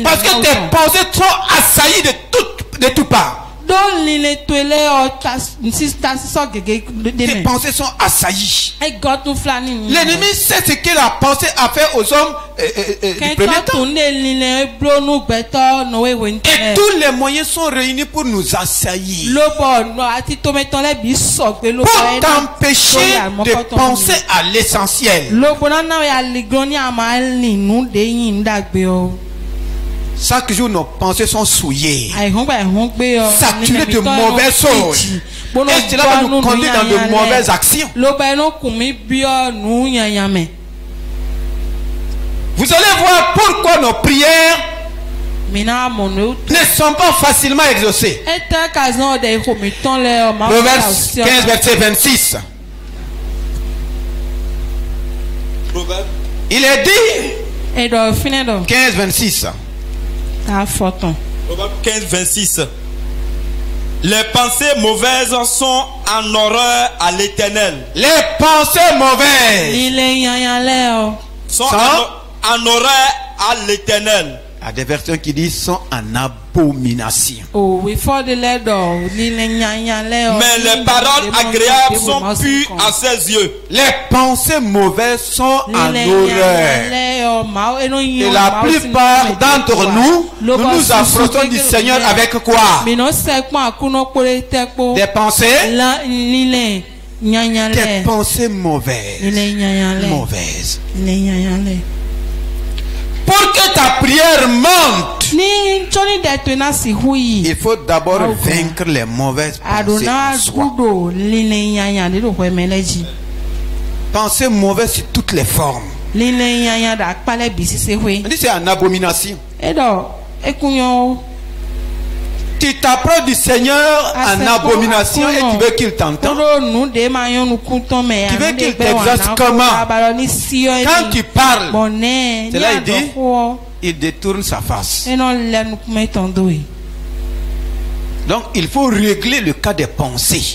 Parce que tes pensées sont assaillies de toutes parts. Tes pensées sont assaillies. L'ennemi sait ce que la pensée a fait aux hommes du premier temps. Et tous les moyens sont réunis pour nous assaillir. Pour t'empêcher de penser à l'essentiel. Chaque jour, nos pensées sont souillées, saturées de mauvaises choses. Et cela va nous conduire dans de mauvaises actions. Vous allez voir pourquoi nos prières ne sont pas facilement exaucées. Proverbe 15, verset 26. Il est dit 15, 26. Proverbe 15, 26. Les pensées mauvaises sont en horreur à l'Éternel. Les pensées mauvaises sont en horreur à l'Éternel. Il y a des versions qui disent sont en abomination. Mais les paroles agréables sont pures à ses yeux. Les pensées mauvaises sont en horreur. Et la plupart d'entre nous, nous approchons du Seigneur avec quoi? Des pensées? Des pensées mauvaises. Pour que ta prière monte, il faut d'abord vaincre les mauvaises pensées en soi. Pensées mauvaises sur toutes les formes. On dit c'est une abomination. Tu t'approches du Seigneur en abomination et tu veux qu'il t'entende. Tu veux qu'il t'exauce comment? Quand tu parles, c'est là il dit, il détourne sa face. Donc il faut régler le cas des pensées.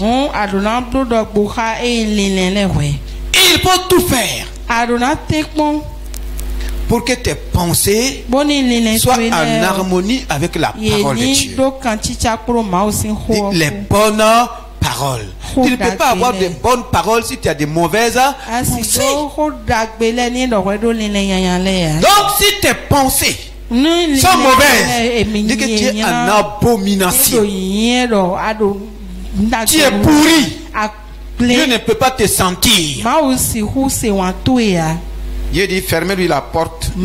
Il faut tout faire pour que tes pensées soient en harmonie avec la parole de Dieu. Les bonnes paroles. Tu ne peux pas avoir de bonnes paroles si tu as de mauvaises pensées. Donc si tes pensées sont mauvaises, dis que tu es en abomination. Tu es pourri. Dieu ne peut pas te sentir. Dieu dit fermez-lui la porte du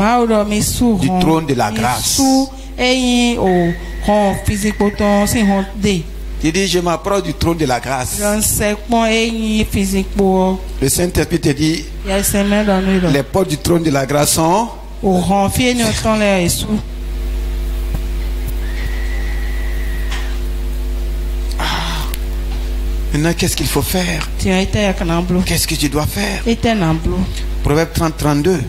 trône de la grâce. Il dit je m'approche du trône de la grâce. Le Saint-Esprit te dit les portes du trône de la grâce sont maintenant qu'est-ce qu'il faut faire? Qu'est-ce que tu dois faire? Proverbe 30, 32.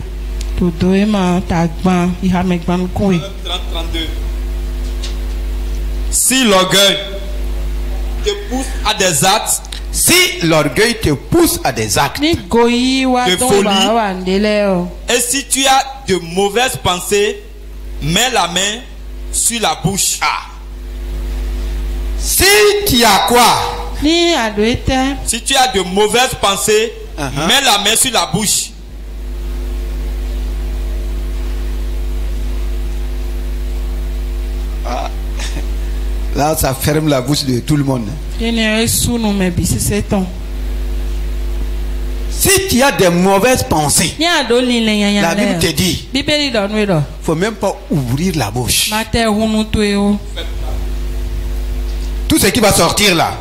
Si l'orgueil te pousse à des actes, te pousse à des actes de folie, et si tu as de mauvaises pensées, mets la main sur la bouche. Si tu as quoi? Si tu as de mauvaises pensées, mets la main sur la bouche. Là, ça ferme la bouche de tout le monde. Si tu as des mauvaises pensées, la Bible te dit, il ne faut même pas ouvrir la bouche. Tout ce qui va sortir là.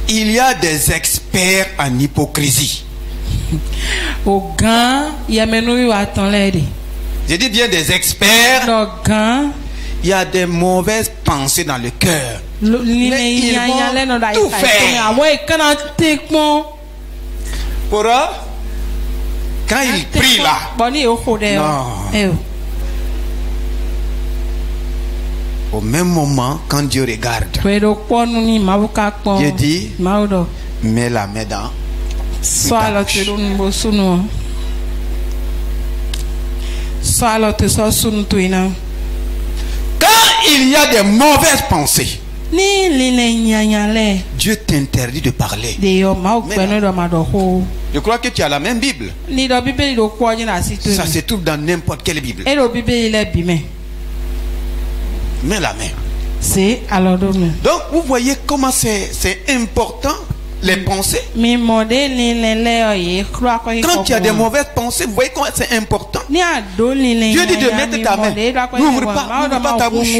Il y a des experts en hypocrisie. Je dis bien des experts. Il y a des mauvaises pensées dans le cœur. Mais ils vont tout faire Quand il prie là, non. Au même moment, quand Dieu regarde, Dieu dit, mets la main dans. Quand il y a des mauvaises pensées, Dieu t'interdit de parler. Je crois que tu as la même Bible. Ça se trouve dans n'importe quelle Bible. Mets la main. Donc vous voyez comment c'est important les pensées. Quand tu as des mauvaises pensées, vous voyez comment c'est important. Dieu dit de mettre ta main. N'ouvre pas ta bouche.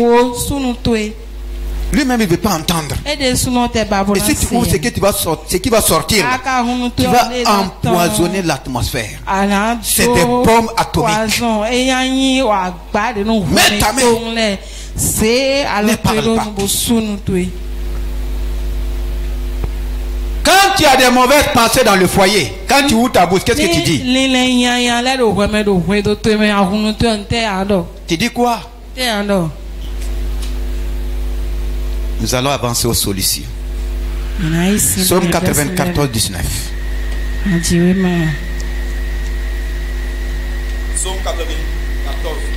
Lui-même, il ne veut pas entendre. Et si tu ouvres ce qui va sortir, tu vas empoisonner l'atmosphère. C'est des bombes atomiques. Mets ta main. Ne parle pas. Quand tu as des mauvaises pensées dans le foyer, quand tu ouvres ta bouche, qu'est-ce que tu dis? Tu dis quoi? Nous allons avancer aux solutions. Psaume 94, 19.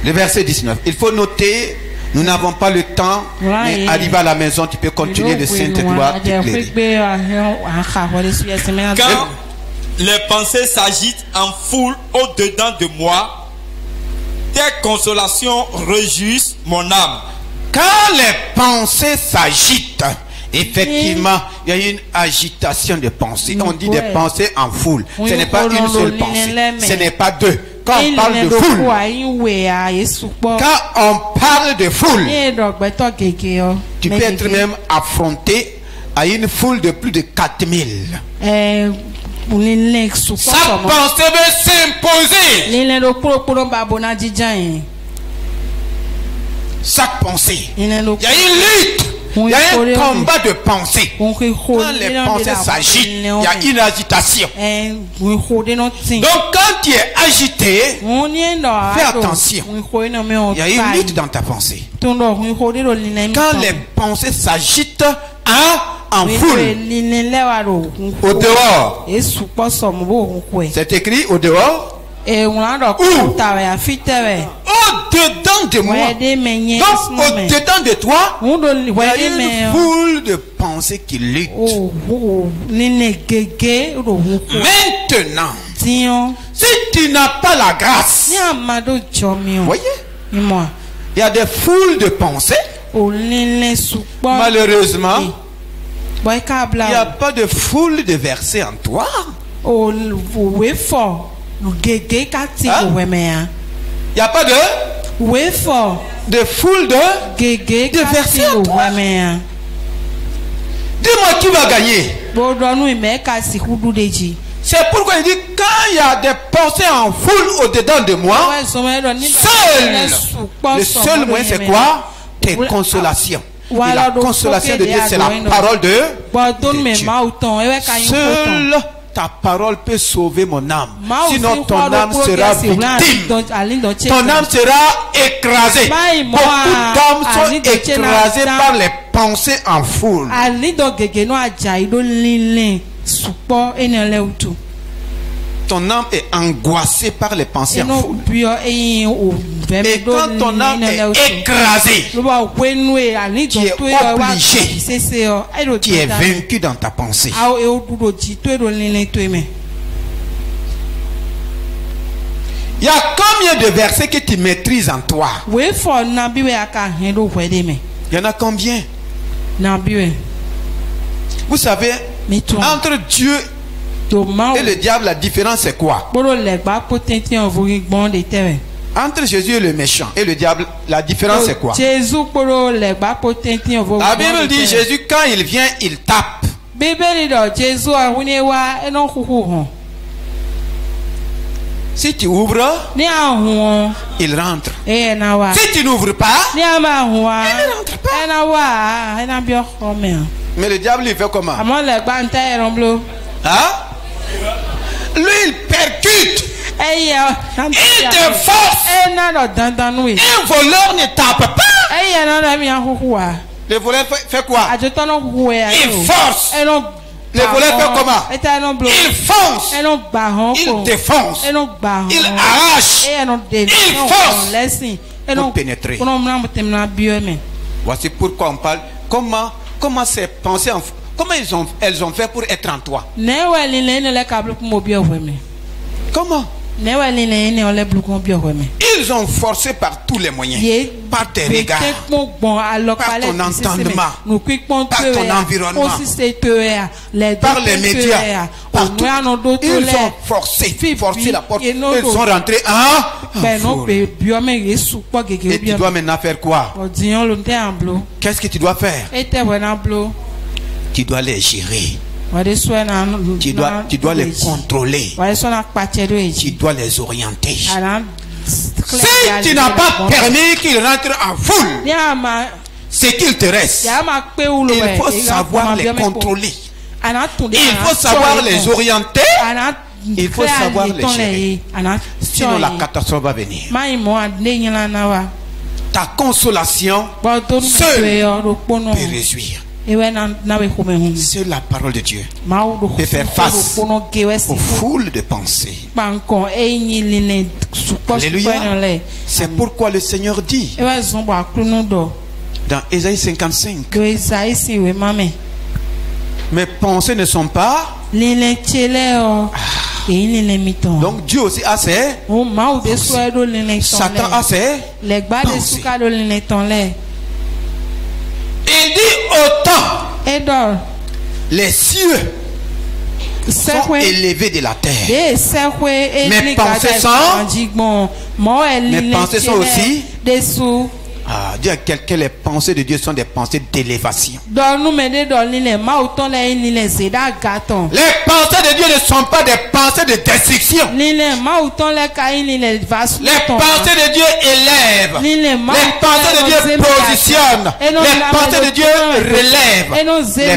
Le verset 19. Il faut noter, nous n'avons pas le temps, mais arrivé à la maison, tu peux continuer de Sainte-Gloire. Quand les pensées s'agitent en foule au-dedans de moi, tes consolations réjouissent mon âme. Quand les pensées s'agitent, effectivement, il y a une agitation de pensées. On dit des pensées en foule. Ce n'est pas une seule pensée. Ce n'est pas deux. Quand on parle de foule, tu peux être même affronté à une foule de plus de 4000. Sa pensée veut s'imposer. Chaque pensée, il y a une lutte, il y a un combat de pensée. Quand les pensées s'agitent, il y a une agitation. Donc quand tu es agité, fais attention. Il y a une lutte dans ta pensée. Quand les pensées s'agitent en foule, au dehors, c'est écrit au dehors. Au-dedans de moi. Donc au-dedans de toi, il y a une foule de pensées qui luttent. Maintenant, si tu n'as pas la grâce, voyez, il y a des foules de pensées. Malheureusement, il n'y a pas de foule de versets en toi. Il n'y a pas de foule de versets en toi. Dis-moi qui va gagner. C'est pourquoi il dit quand il y a des pensées en foule au-dedans de moi, le seul moyen c'est quoi? Tes consolations. Et la consolation de Dieu, c'est la parole de Dieu. Seule ta parole peut sauver mon âme. Sinon ton âme sera victime. Ton âme sera écrasée. Beaucoup d'âmes sont écrasées par les pensées en foule. Ton âme est angoissée par les pensées en foule. Et quand ton âme est écrasée, tu es obligé, tu es vaincu dans ta pensée. Il y a combien de versets que tu maîtrises en toi? Il y en a combien? Vous savez, entre Dieu et le diable, la différence c'est quoi? Entre Jésus et le méchant et le diable, la différence c'est quoi? La Bible dit Jésus quand il vient, il tape. Si tu ouvres, il rentre. Si tu n'ouvres pas, il ne rentre pas. Mais le diable il fait comment? Hein? Lui il percute. Il te force. Un voleur ne tape pas. Le voleur fait quoi? Il force. Le voleur fait comment? Il fonce. Il défonce. Il arrache. Il force pour pénétrer. Voici pourquoi on parle. Comment ces pensées, comment elles ont fait pour être en toi? Comment? Ils ont forcé par tous les moyens, par tes regards, par ton entendement, par ton environnement, par les médias, partout. Ils ont forcé la porte. Ils sont rentrés et tu dois maintenant faire quoi? Qu'est-ce que tu dois faire? Tu dois les gérer. Tu dois les contrôler. Tu dois les orienter. Si tu n'as pas permis qu'ils rentrent en foule, ce qu'il te reste, il faut savoir les contrôler. Il faut savoir les orienter. Il faut savoir les gérer. Sinon la catastrophe va venir. Ta consolation seule peut réjouir. C'est la parole de Dieu peut faire face aux foules de pensées. Alléluia. C'est pourquoi le Seigneur dit dans Ésaïe 55, mes pensées ne sont pas. Donc Dieu aussi a ses pensées. Satan a ses pensées. Il dit autant les cieux sont élevés de la terre. Mes pensées sont aussi. Dis à quelqu'un, les pensées de Dieu sont des pensées d'élévation. Les pensées de Dieu ne sont pas des pensées de destruction. Les pensées de Dieu élèvent. Les pensées de Dieu positionnent. Les pensées de Dieu relèvent.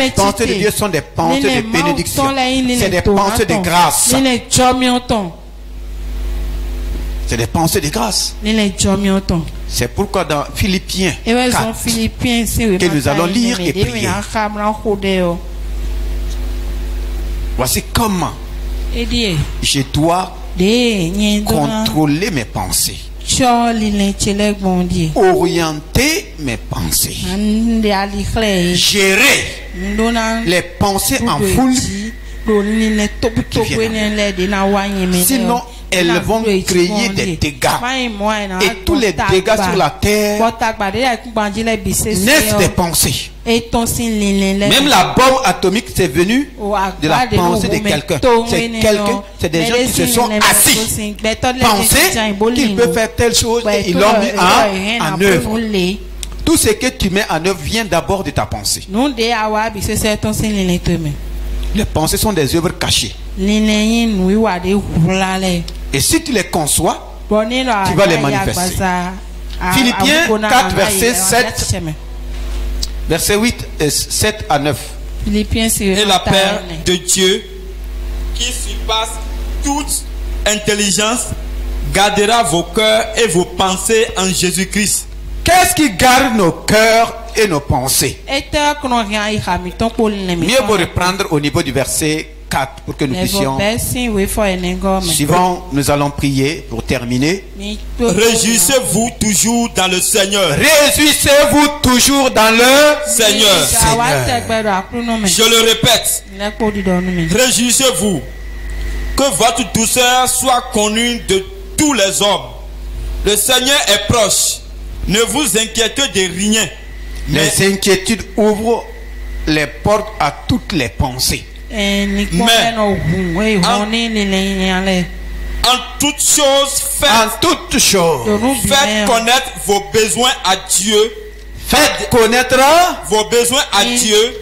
Les pensées de Dieu sont des pensées de bénédiction. C'est des pensées de grâce. C'est des pensées de grâce. C'est pourquoi dans Philippiens 4, que nous allons lire et prier. Voici comment je dois contrôler mes pensées, orienter mes pensées, gérer les pensées en foule qui viennent. Sinon, elles vont créer des dégâts. Et tous les dégâts sur la terre naissent des pensées. Même la bombe atomique, c'est venu de la pensée de quelqu'un. C'est des gens qui se sont assis, pensaient qu'ils peuvent faire telle chose et ils l'ont mis en œuvre. Tout ce que tu mets en œuvre vient d'abord de ta pensée. Les pensées sont des œuvres cachées. Et si tu les conçois, tu vas les manifester. Philippiens 4, verset 8 et 7 à 9. Et la paix de Dieu, qui surpasse toute intelligence, gardera vos cœurs et vos pensées en Jésus-Christ. Qu'est-ce qui garde nos cœurs et nos pensées? Mieux vaut reprendre au niveau du verset 4 pour que nous puissions. Suivant, nous allons prier pour terminer. Réjouissez-vous toujours dans le Seigneur. Réjouissez-vous toujours dans le Seigneur. Je le répète. Réjouissez-vous. Que votre douceur soit connue de tous les hommes. Le Seigneur est proche. Ne vous inquiétez de rien. Les inquiétudes ouvrent les portes à toutes les pensées. Mais en toutes choses, faites connaître vos besoins à Dieu. Faites connaître vos besoins à Dieu.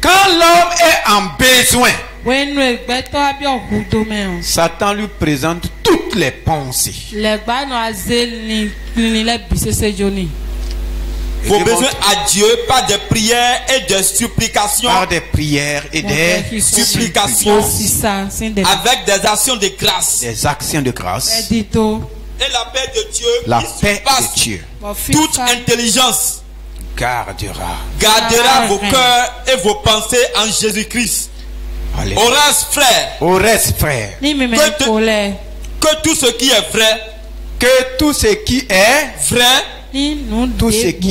Quand l'homme est en besoin, Satan lui présente toutes les pensées. vos besoins à Dieu par des prières et des supplications. Par des prières et des supplications. Avec des actions de grâce. Des actions de grâce. Et la paix de Dieu, la paix de Dieu, toute intelligence, gardera vos cœurs et vos pensées en Jésus-Christ. Au reste, frère, que tout ce qui est vrai, tout ce qui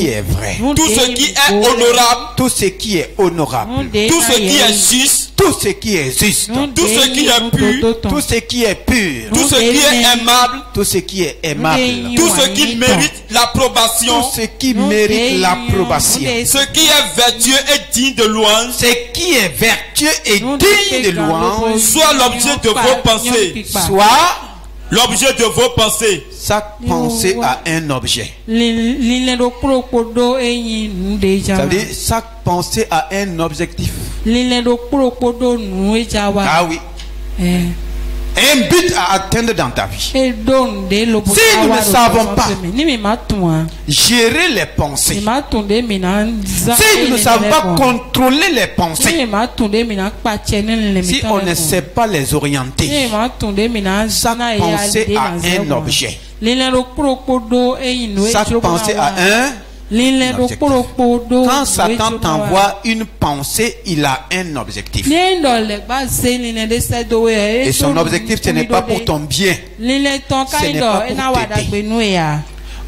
est vrai, tout ce qui est honorable, tout ce qui est honorable, tout ce qui est juste, tout ce qui est juste, tout ce qui est pur, tout ce qui est pur, tout ce qui est aimable, tout ce qui est aimable, tout ce qui mérite l'approbation, tout ce qui mérite l'approbation, ce qui est vertueux et digne de louange, ce qui est vertueux et digne de louange, soit l'objet de vos pensées, soit l'objet de vos pensées. Chaque pensée a un objet. Ça veut dire chaque pensée a un objectif. Ah oui. Un but à atteindre dans ta vie. Si nous ne savons pas gérer les pensées, si nous ne savons pas contrôler les pensées, si on ne sait pas les orienter, chaque pensée a un objet. Chaque pensée a un objectif. Quand Satan t'envoie une pensée, il a un objectif. Et son objectif, ce n'est pas pour ton bien. Ce n'est pas pour t'aider.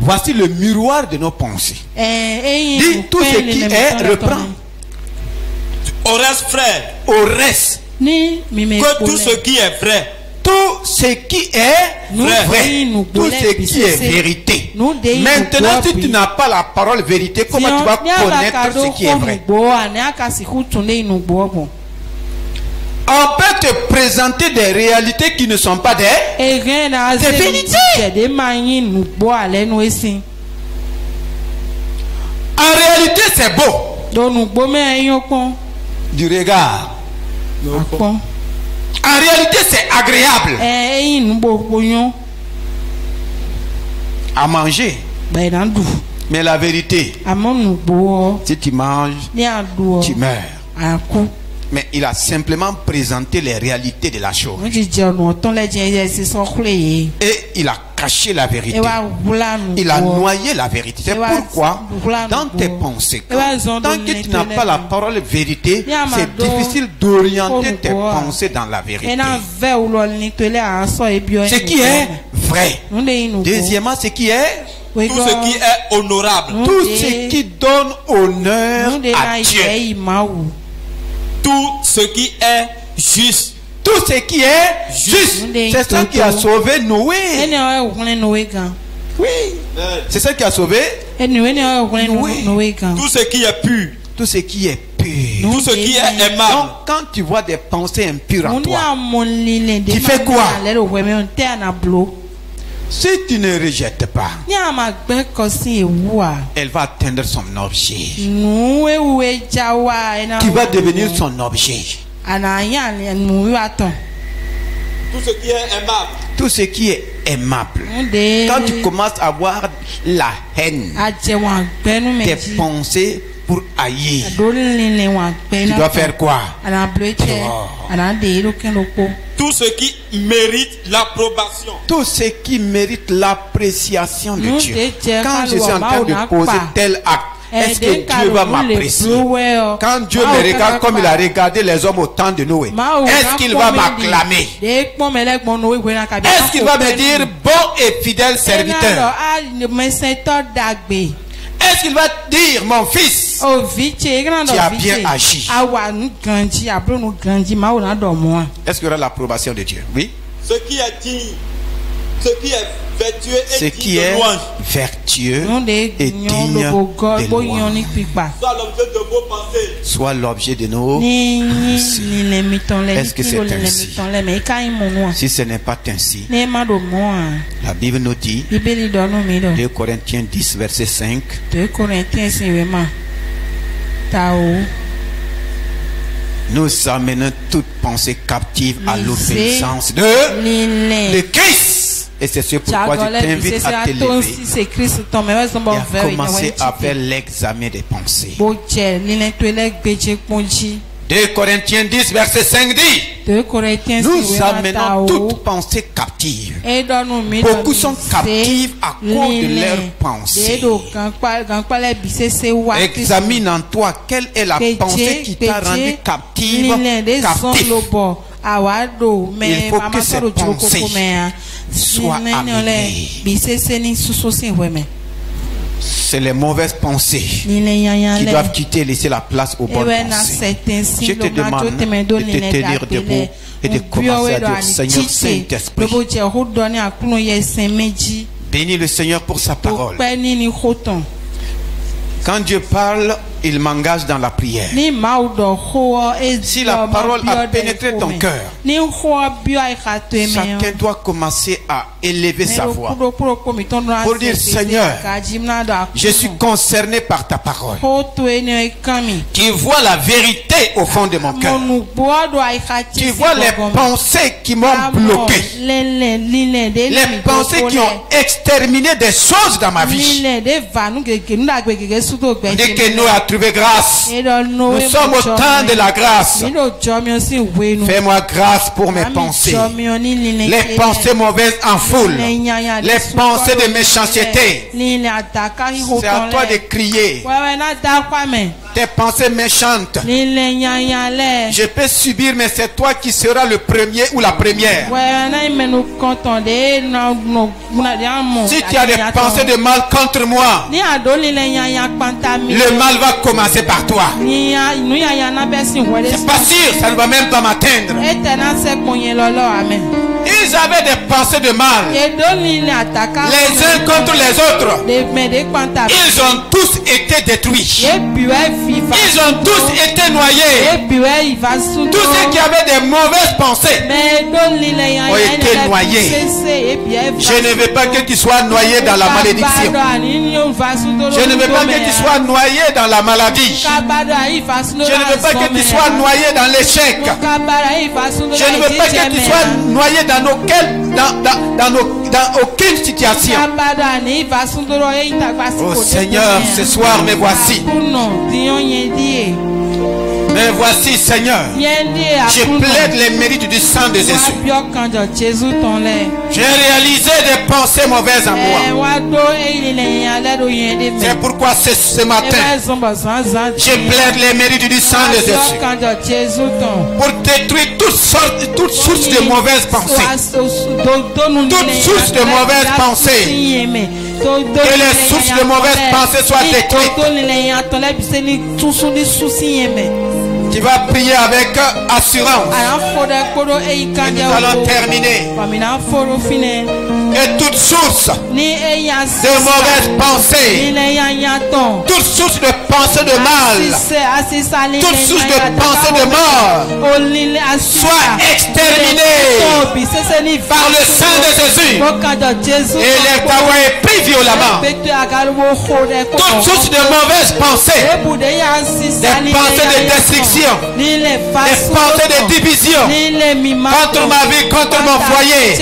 Voici le miroir de nos pensées. Dis tout ce qui est, reprends. Au reste, frère. Au reste. Que tout ce qui est vrai. Tout ce qui est vrai, tout ce qui est vérité. Maintenant, si tu n'as pas la parole vérité, comment tu vas connaître ce qui est vrai? On peut te présenter des réalités qui ne sont pas des vérités. En réalité, c'est beau. Du regard. En réalité, c'est agréable à manger. Mais la vérité, si tu manges, tu meurs. Mais il a simplement présenté les réalités de la chose. Et il a caché la vérité. Il a noyé la vérité. C'est pourquoi, dans tes pensées, tant que tu n'as pas la parole vérité, c'est difficile d'orienter tes pensées dans la vérité. Ce qui est vrai. Deuxièmement, ce qui est tout ce qui est honorable. Tout ce qui donne honneur à Dieu. Tout ce qui est juste. Tout ce qui est juste. C'est ça qui a sauvé Noé. Oui. C'est ça qui a sauvé Noé. Tout ce qui est pur. Tout ce qui est pur. Tout ce qui est aimable. Donc, quand tu vois des pensées impures en toi, tu fais quoi? Si tu ne rejettes pas, elle va atteindre son objet. Qui va devenir son objet. Tout ce qui est aimable. Tout ce qui est aimable. Quand tu commences à avoir la haine, tes pensées pour haïr, tu dois faire quoi? Tout ce qui mérite l'approbation. Tout ce qui mérite l'appréciation de Dieu. Quand je suis en train de poser tel acte, est-ce que Dieu va m'apprécier? Quand Dieu me regarde comme il a regardé les hommes au temps de Noé, est-ce qu'il va m'acclamer? Est-ce qu'il va me dire bon et fidèle serviteur? Est-ce qu'il va dire mon fils, tu as bien agi? Est-ce qu'il y aura l'approbation de Dieu? Oui. Ce qui est digne, ce qui est vertueux et digne de louange. Vertueux et digne de louange. Soit l'objet de vos pensées. Soit l'objet de nos pensées. Est-ce que c'est ainsi? Si ce n'est pas ainsi, la Bible nous dit, 2 Corinthiens 10, verset 5, nous amenons toute pensée captive à l'obéissance de Christ. Et c'est ce pourquoi je t'invite à te lever et à commencer à faire l'examen des pensées. 2 Corinthiens 10 verset 5 dit: nous amenons toute pensée captive. Beaucoup sont captifs à cause de leurs pensées. Examine en toi quelle est la pensée qui t'a rendu captive, captif. Il faut que ces pensées soient amenées. C'est les mauvaises pensées qui doivent quitter et laisser la place aux bonnes pensées. Je te demande de te tenir debout et de commencer à dire: Seigneur Saint-Esprit, bénis le Seigneur pour sa parole. Quand Dieu parle, il m'engage dans la prière. Si la parole a pénétré ton cœur, chacun doit commencer à élever sa voix pour dire: Seigneur, je suis concerné par ta parole. Tu vois la vérité au fond de mon cœur. Tu vois les pensées qui m'ont bloqué, les pensées qui ont exterminé des choses dans ma vie. Dès que nous avons trouvé grâce, nous sommes au temps de la grâce. Fais-moi grâce pour mes pensées, les pensées mauvaises en foule, les pensées de méchanceté. C'est à toi de crier. Tes pensées méchantes, je peux subir, mais c'est toi qui seras le premier ou la première. Si tu as des pensées de mal contre moi, le mal va commencer par toi. C'est pas sûr, ça ne va même pas m'atteindre. Ils avaient des pensées de mal, les uns contre les autres. Ils ont tous été détruits. Ils ont tous été noyés. Tous ceux qui avaient des mauvaises pensées ont été noyés. Je ne veux pas que tu sois noyé dans la malédiction. Je ne veux pas que tu sois noyé dans la maladie. Je ne veux pas que tu sois noyé dans l'échec. Je ne veux pas que tu sois noyé dans aucune situation. Oh Seigneur, ce soir me voici. Mais voici, Seigneur, je plaide les mérites du sang de Jésus. J'ai réalisé des pensées mauvaises en moi. C'est pourquoi ce matin, je plaide les mérites du sang de Jésus pour détruire toutes sources de mauvaises pensées. Toutes sources de mauvaises pensées. Que les sources de mauvaises pensées soient détruites. Tu vas prier avec assurance. Et nous allons terminer. Et toute source de mauvaises pensées, toute source de pensée de mal, toute source de pensée de mort, soit exterminée par le sang de Jésus. Et les taouas est pris violemment. Toute source de mauvaises pensées, des pensées de destruction, des pensées de division contre ma vie, contre mon foyer,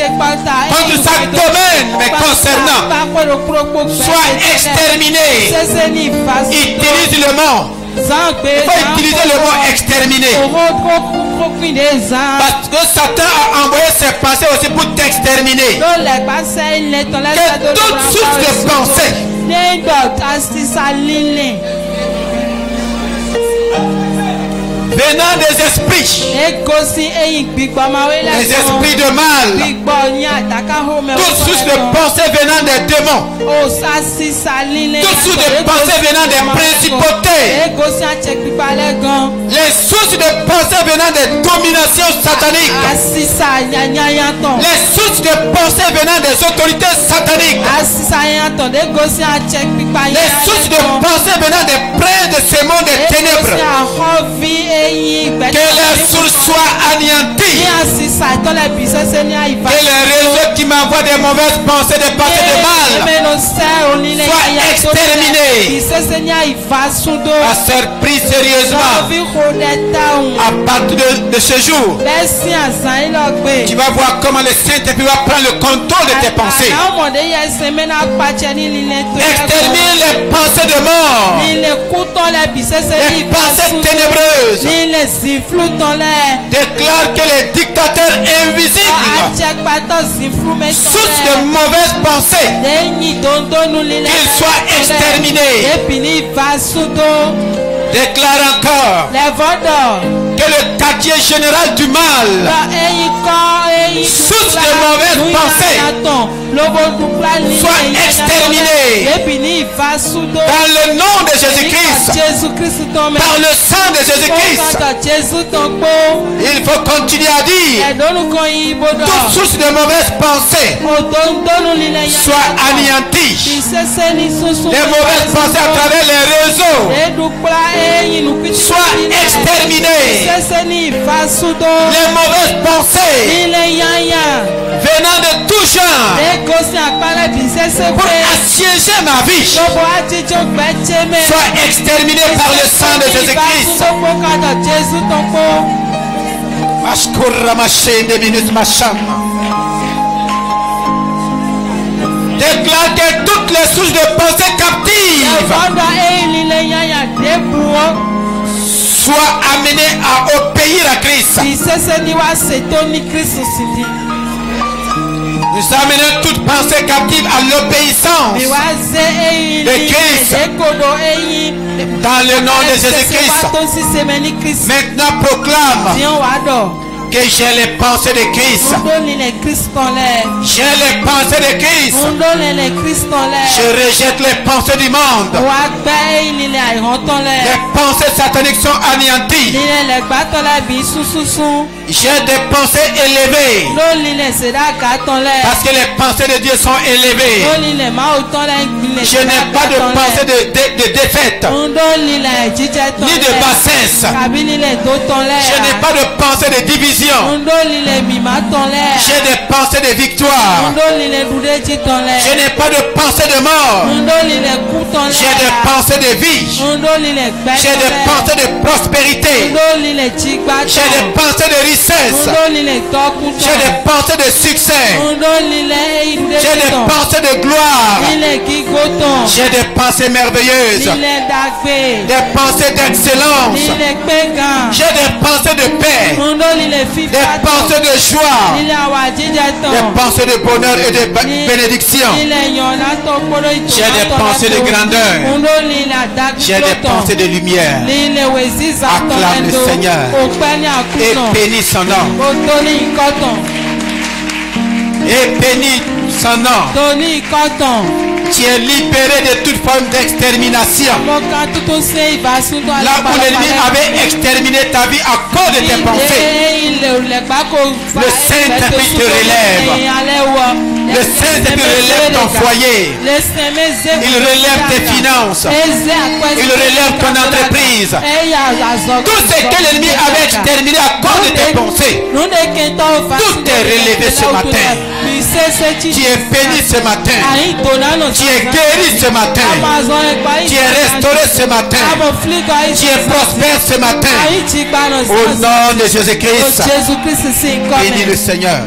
contre chaque domaine me concernant, soit exterminé. Utilise le mot. Il faut utiliser le mot exterminer. Parce que Satan a envoyé ses pensées aussi pour t'exterminer. Que toute source de pensée venant des esprits, les esprits de mal, toute source de pensée venant des démons, toute source de pensée venant des principautés, les sources de pensée venant des dominations sataniques, les sources de pensée venant des autorités sataniques, les sources de pensée venant des princes de ce monde des ténèbres. Que les sources soient anéanties. Que les réseaux qui m'envoient des mauvaises pensées, des pensées de mal, soient exterminés. À se pris sérieusement. À partir de ce jour, tu vas voir comment le Saint-Esprit va prendre le le contrôle de tes pensées. Extermine les pensées de mort, les pensées ténébreuses. Déclare que les dictateurs invisibles, source de mauvaises pensées, qu'ils soient exterminés. Déclare encore que le quartier général du mal, source de mauvaises pensées, soit exterminé dans le nom de Jésus-Christ, par le sang de Jésus-Christ. Il faut continuer à dire toute source de mauvaises pensées soit anéantie. Les mauvaises pensées à travers les réseaux soient exterminées. Les mauvaises pensées venant de tout genre pour assiéger ma vie soient exterminées par le sang de Jésus-Christ. Déclare que toutes les sources de pensée captives soient amenées à obéir à Christ. Nous amenons toute pensée captive à l'obéissance de Christ. Dans le nom de Jésus-Christ. Maintenant proclame que j'ai les pensées de Christ. J'ai les pensées de Christ. Je rejette les pensées du monde. Les pensées sataniques sont anéanties. J'ai des pensées élevées. Parce que les pensées de Dieu sont élevées. Je n'ai pas de pensée de défaite, ni de bassesse. Je n'ai pas de pensée de division. J'ai des pensées de victoire. Je n'ai pas de pensée de mort. J'ai des pensées de vie. J'ai des pensées de prospérité. J'ai des pensées de richesse. J'ai des pensées de succès. J'ai des pensées de gloire. J'ai des pensées merveilleuses. Des pensées d'excellence. J'ai des pensées de paix. Des pensées de joie. Des pensées de bonheur et de bénédiction. J'ai des pensées de grandeur. J'ai des pensées de lumière. Acclame le Seigneur et bénis son nom. Et bénis son nom. Tu es libéré de toute forme d'extermination. Là où l'ennemi avait exterminé ta vie à cause de tes pensées, le Saint-Esprit te relève. Le Saint-Esprit relève ton foyer. Il relève tes finances. Il relève ton entreprise. Tout ce que l'ennemi avait exterminé à cause de tes pensées, tout est relevé ce matin. Tu es béni ce matin. Tu es guéri ce matin. Tu es restauré ce matin. Tu es prospère ce matin. Au nom de Jésus-Christ. Bénis le Seigneur.